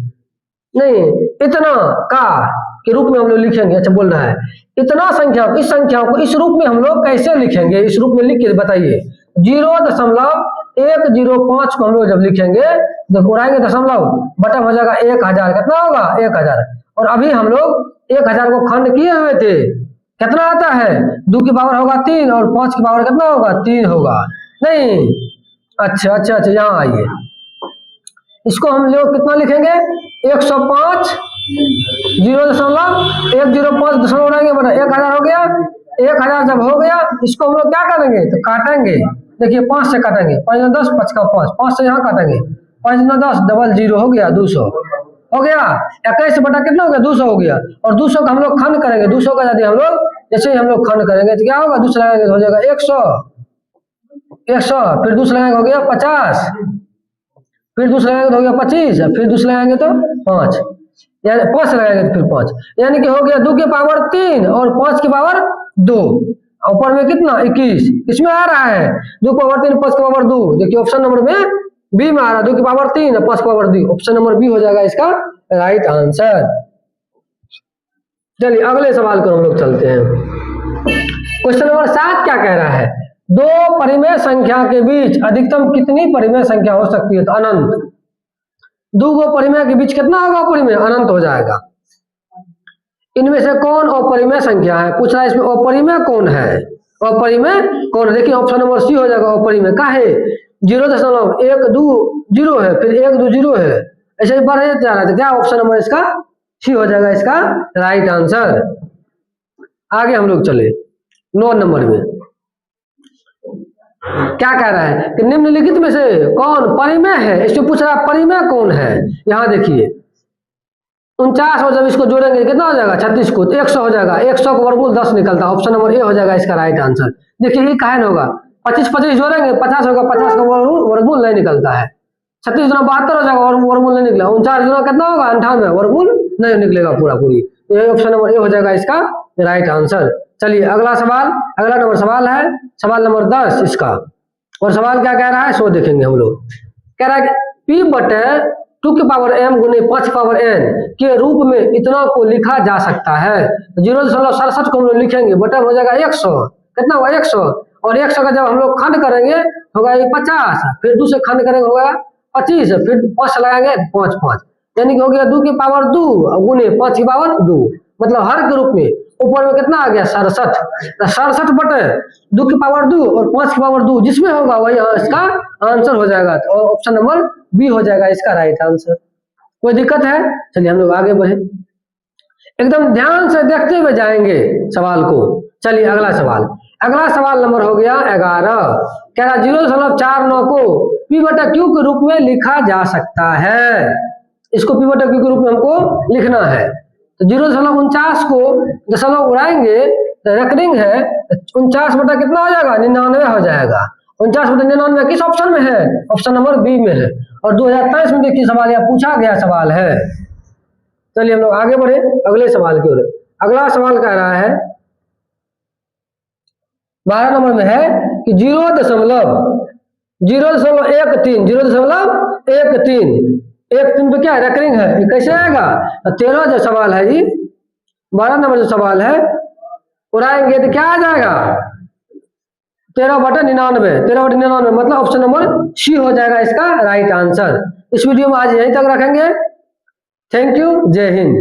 नहीं इतना का के रूप में हम लोग लिखेंगे। अच्छा बोल रहा है इतना संख्या, इस संख्या को इस रूप में हम लोग कैसे लिखेंगे, इस रूप में लिख के बताइए। 0.105 को हम लोग जब लिखेंगे तो उड़ाएंगे दशमलव, बटा हो जाएगा 1000, कितना होगा 1000। और अभी हम लोग 1000 को खंड किए हुए थे, कितना आता है 2 की पावर होगा 3 और 5 की पावर कितना होगा 3 होगा। नहीं अच्छा यहाँ आइए, इसको हम लोग कितना लिखेंगे 105 0.105 दशमलव उड़ाएंगे, बटा 1000 हो गया। 1000 जब हो गया इसको हम लोग क्या करेंगे तो काटेंगे। देखिए 5 से काटेंगे, 5 10 5 का 5 से यहाँ काटेंगे, 5 10 डबल 0 हो गया 200 हो गया। 21 बटा कितना हो गया 200 हो गया। और 200 का हम लोग खंड करेंगे, 200 का यदि हम लोग जैसे ही हम लोग खंड करेंगे तो क्या होगा, दूसरा लगाएंगे तो हो जाएगा 100, फिर दूसरा लगाएंगे हो गया 50, फिर दूसरा लगाएंगे तो हो गया 25, फिर दूसरा लगाएंगे तो 5, यानी 5 लगाएंगे तो फिर 5, यानी कि हो गया 2 की पावर 3 और 5 की पावर 2, ऊपर में कितना 21, इसमें आ रहा है 2 की पावर 3 5 की पावर 2। देखिए ऑप्शन नंबर में बी में आ रहा है 2 की पावर 3 और 5 की पावर 2, ऑप्शन नंबर बी हो जाएगा इसका राइट आंसर। चलिए अगले सवाल को हम लोग चलते हैं। क्वेश्चन नंबर 7 क्या कह रहा है, 2 परिमेय संख्या के बीच अधिकतम कितनी परिमेय संख्या हो सकती है, तो अनंत। 2 परिमेय के बीच कितना होगा परिमेय, अनंत हो जाएगा। इनमें से कौन अपरिमेय संख्या है, पूछ रहा है इसमें अपरिमेय कौन है, अपरिमेय कौन है। देखिए ऑप्शन नंबर सी हो जाएगा अपरिमेय का है, 0.120 है, फिर 120 है, ऐसे ही बढ़ जा रहा है, तो क्या ऑप्शन नंबर इसका सी हो जाएगा इसका राइट आंसर। आगे हम लोग चले 9 नंबर में। क्या कह रहा है कि निम्नलिखित में से कौन परिमेय है, इसको पूछ रहा है परिमेय कौन है। यहां देखिए 49 और जब इसको जोड़ेंगे कितना हो जाएगा 36 को, 100 हो जाएगा, 100 को वर्गमूल 10 निकलता है, ऑप्शन नंबर ए हो जाएगा इसका राइट आंसर। देखिए ये काहे होगा, 25 जोड़ेंगे 50 होगा, 50 का वर्गमूल नहीं निकलता है, 36 गुना 72 हो जाएगा, वर्गमूल नहीं निकला, 49 गुना कितना होगा 98, वर्गमूल नहीं निकलेगा पूरा पूरी, ये ऑप्शन नंबर ए हो जाएगा इसका राइट आंसर। चलिए अगला सवाल, अगला नंबर सवाल है सवाल नंबर 10 इसका, और सवाल क्या कह रहा है सो देखेंगे हम लोग। कह रहा है कि p बटे 2 की पावर m गुने 5 की पावर n के रूप में इतना को लिखा जा सकता है। 0.67 को हम लोग लिखेंगे, बटा हो जाएगा 100, कितना होगा 100, और 100 का जब हम लोग खंड करेंगे होगा ये 50, फिर 2 से खंड करेंगे होगा 25, फिर 5 लगाएंगे 5 5, यानी कि हो गया 2 की पावर 2 गुने 5 की पावर 2, मतलब हर के रूप में ऊपर में कितना आ गया 67, 67 बटे 2 की पावर 2 और 5 की पावर 2 जिसमें होगा वही इसका आंसर हो जाएगा, तो ऑप्शन नंबर बी हो जाएगा इसका राइट आंसर। कोई दिक्कत है? चलिए हम लोग आगे बढ़े, एकदम ध्यान से देखते हुए जाएंगे सवाल को। चलिए अगला सवाल, अगला सवाल नंबर हो गया 11, कह रहा 0.49 को p बटा q के रूप में लिखा जा सकता है। इसको p बटा q के रूप में हमको लिखना है, तो 0.49 को दशमलव उड़ाएंगे तो रेकरिंग है, 49 बटा कितना हो जाएगा 99 हो जाएगा। 49 बटा 99 किस ऑप्शन में है, ऑप्शन नंबर बी में है, और 2023 में देखिए सवाल यह पूछा गया सवाल है। चलिए हम लोग आगे बढ़े अगले सवाल की ओर। अगला सवाल कह रहा है 12 नंबर में है कि 0.13 पे क्या है रेकरिंग है, ये कैसे आएगा, 13 जो सवाल है जी 12 नंबर जो सवाल है उड़ाएंगे तो क्या आ जाएगा 13 बटा 99, 13 बटा 99 मतलब ऑप्शन नंबर सी हो जाएगा इसका राइट आंसर। इस वीडियो में आज यहीं तक रखेंगे, थैंक यू, जय हिंद।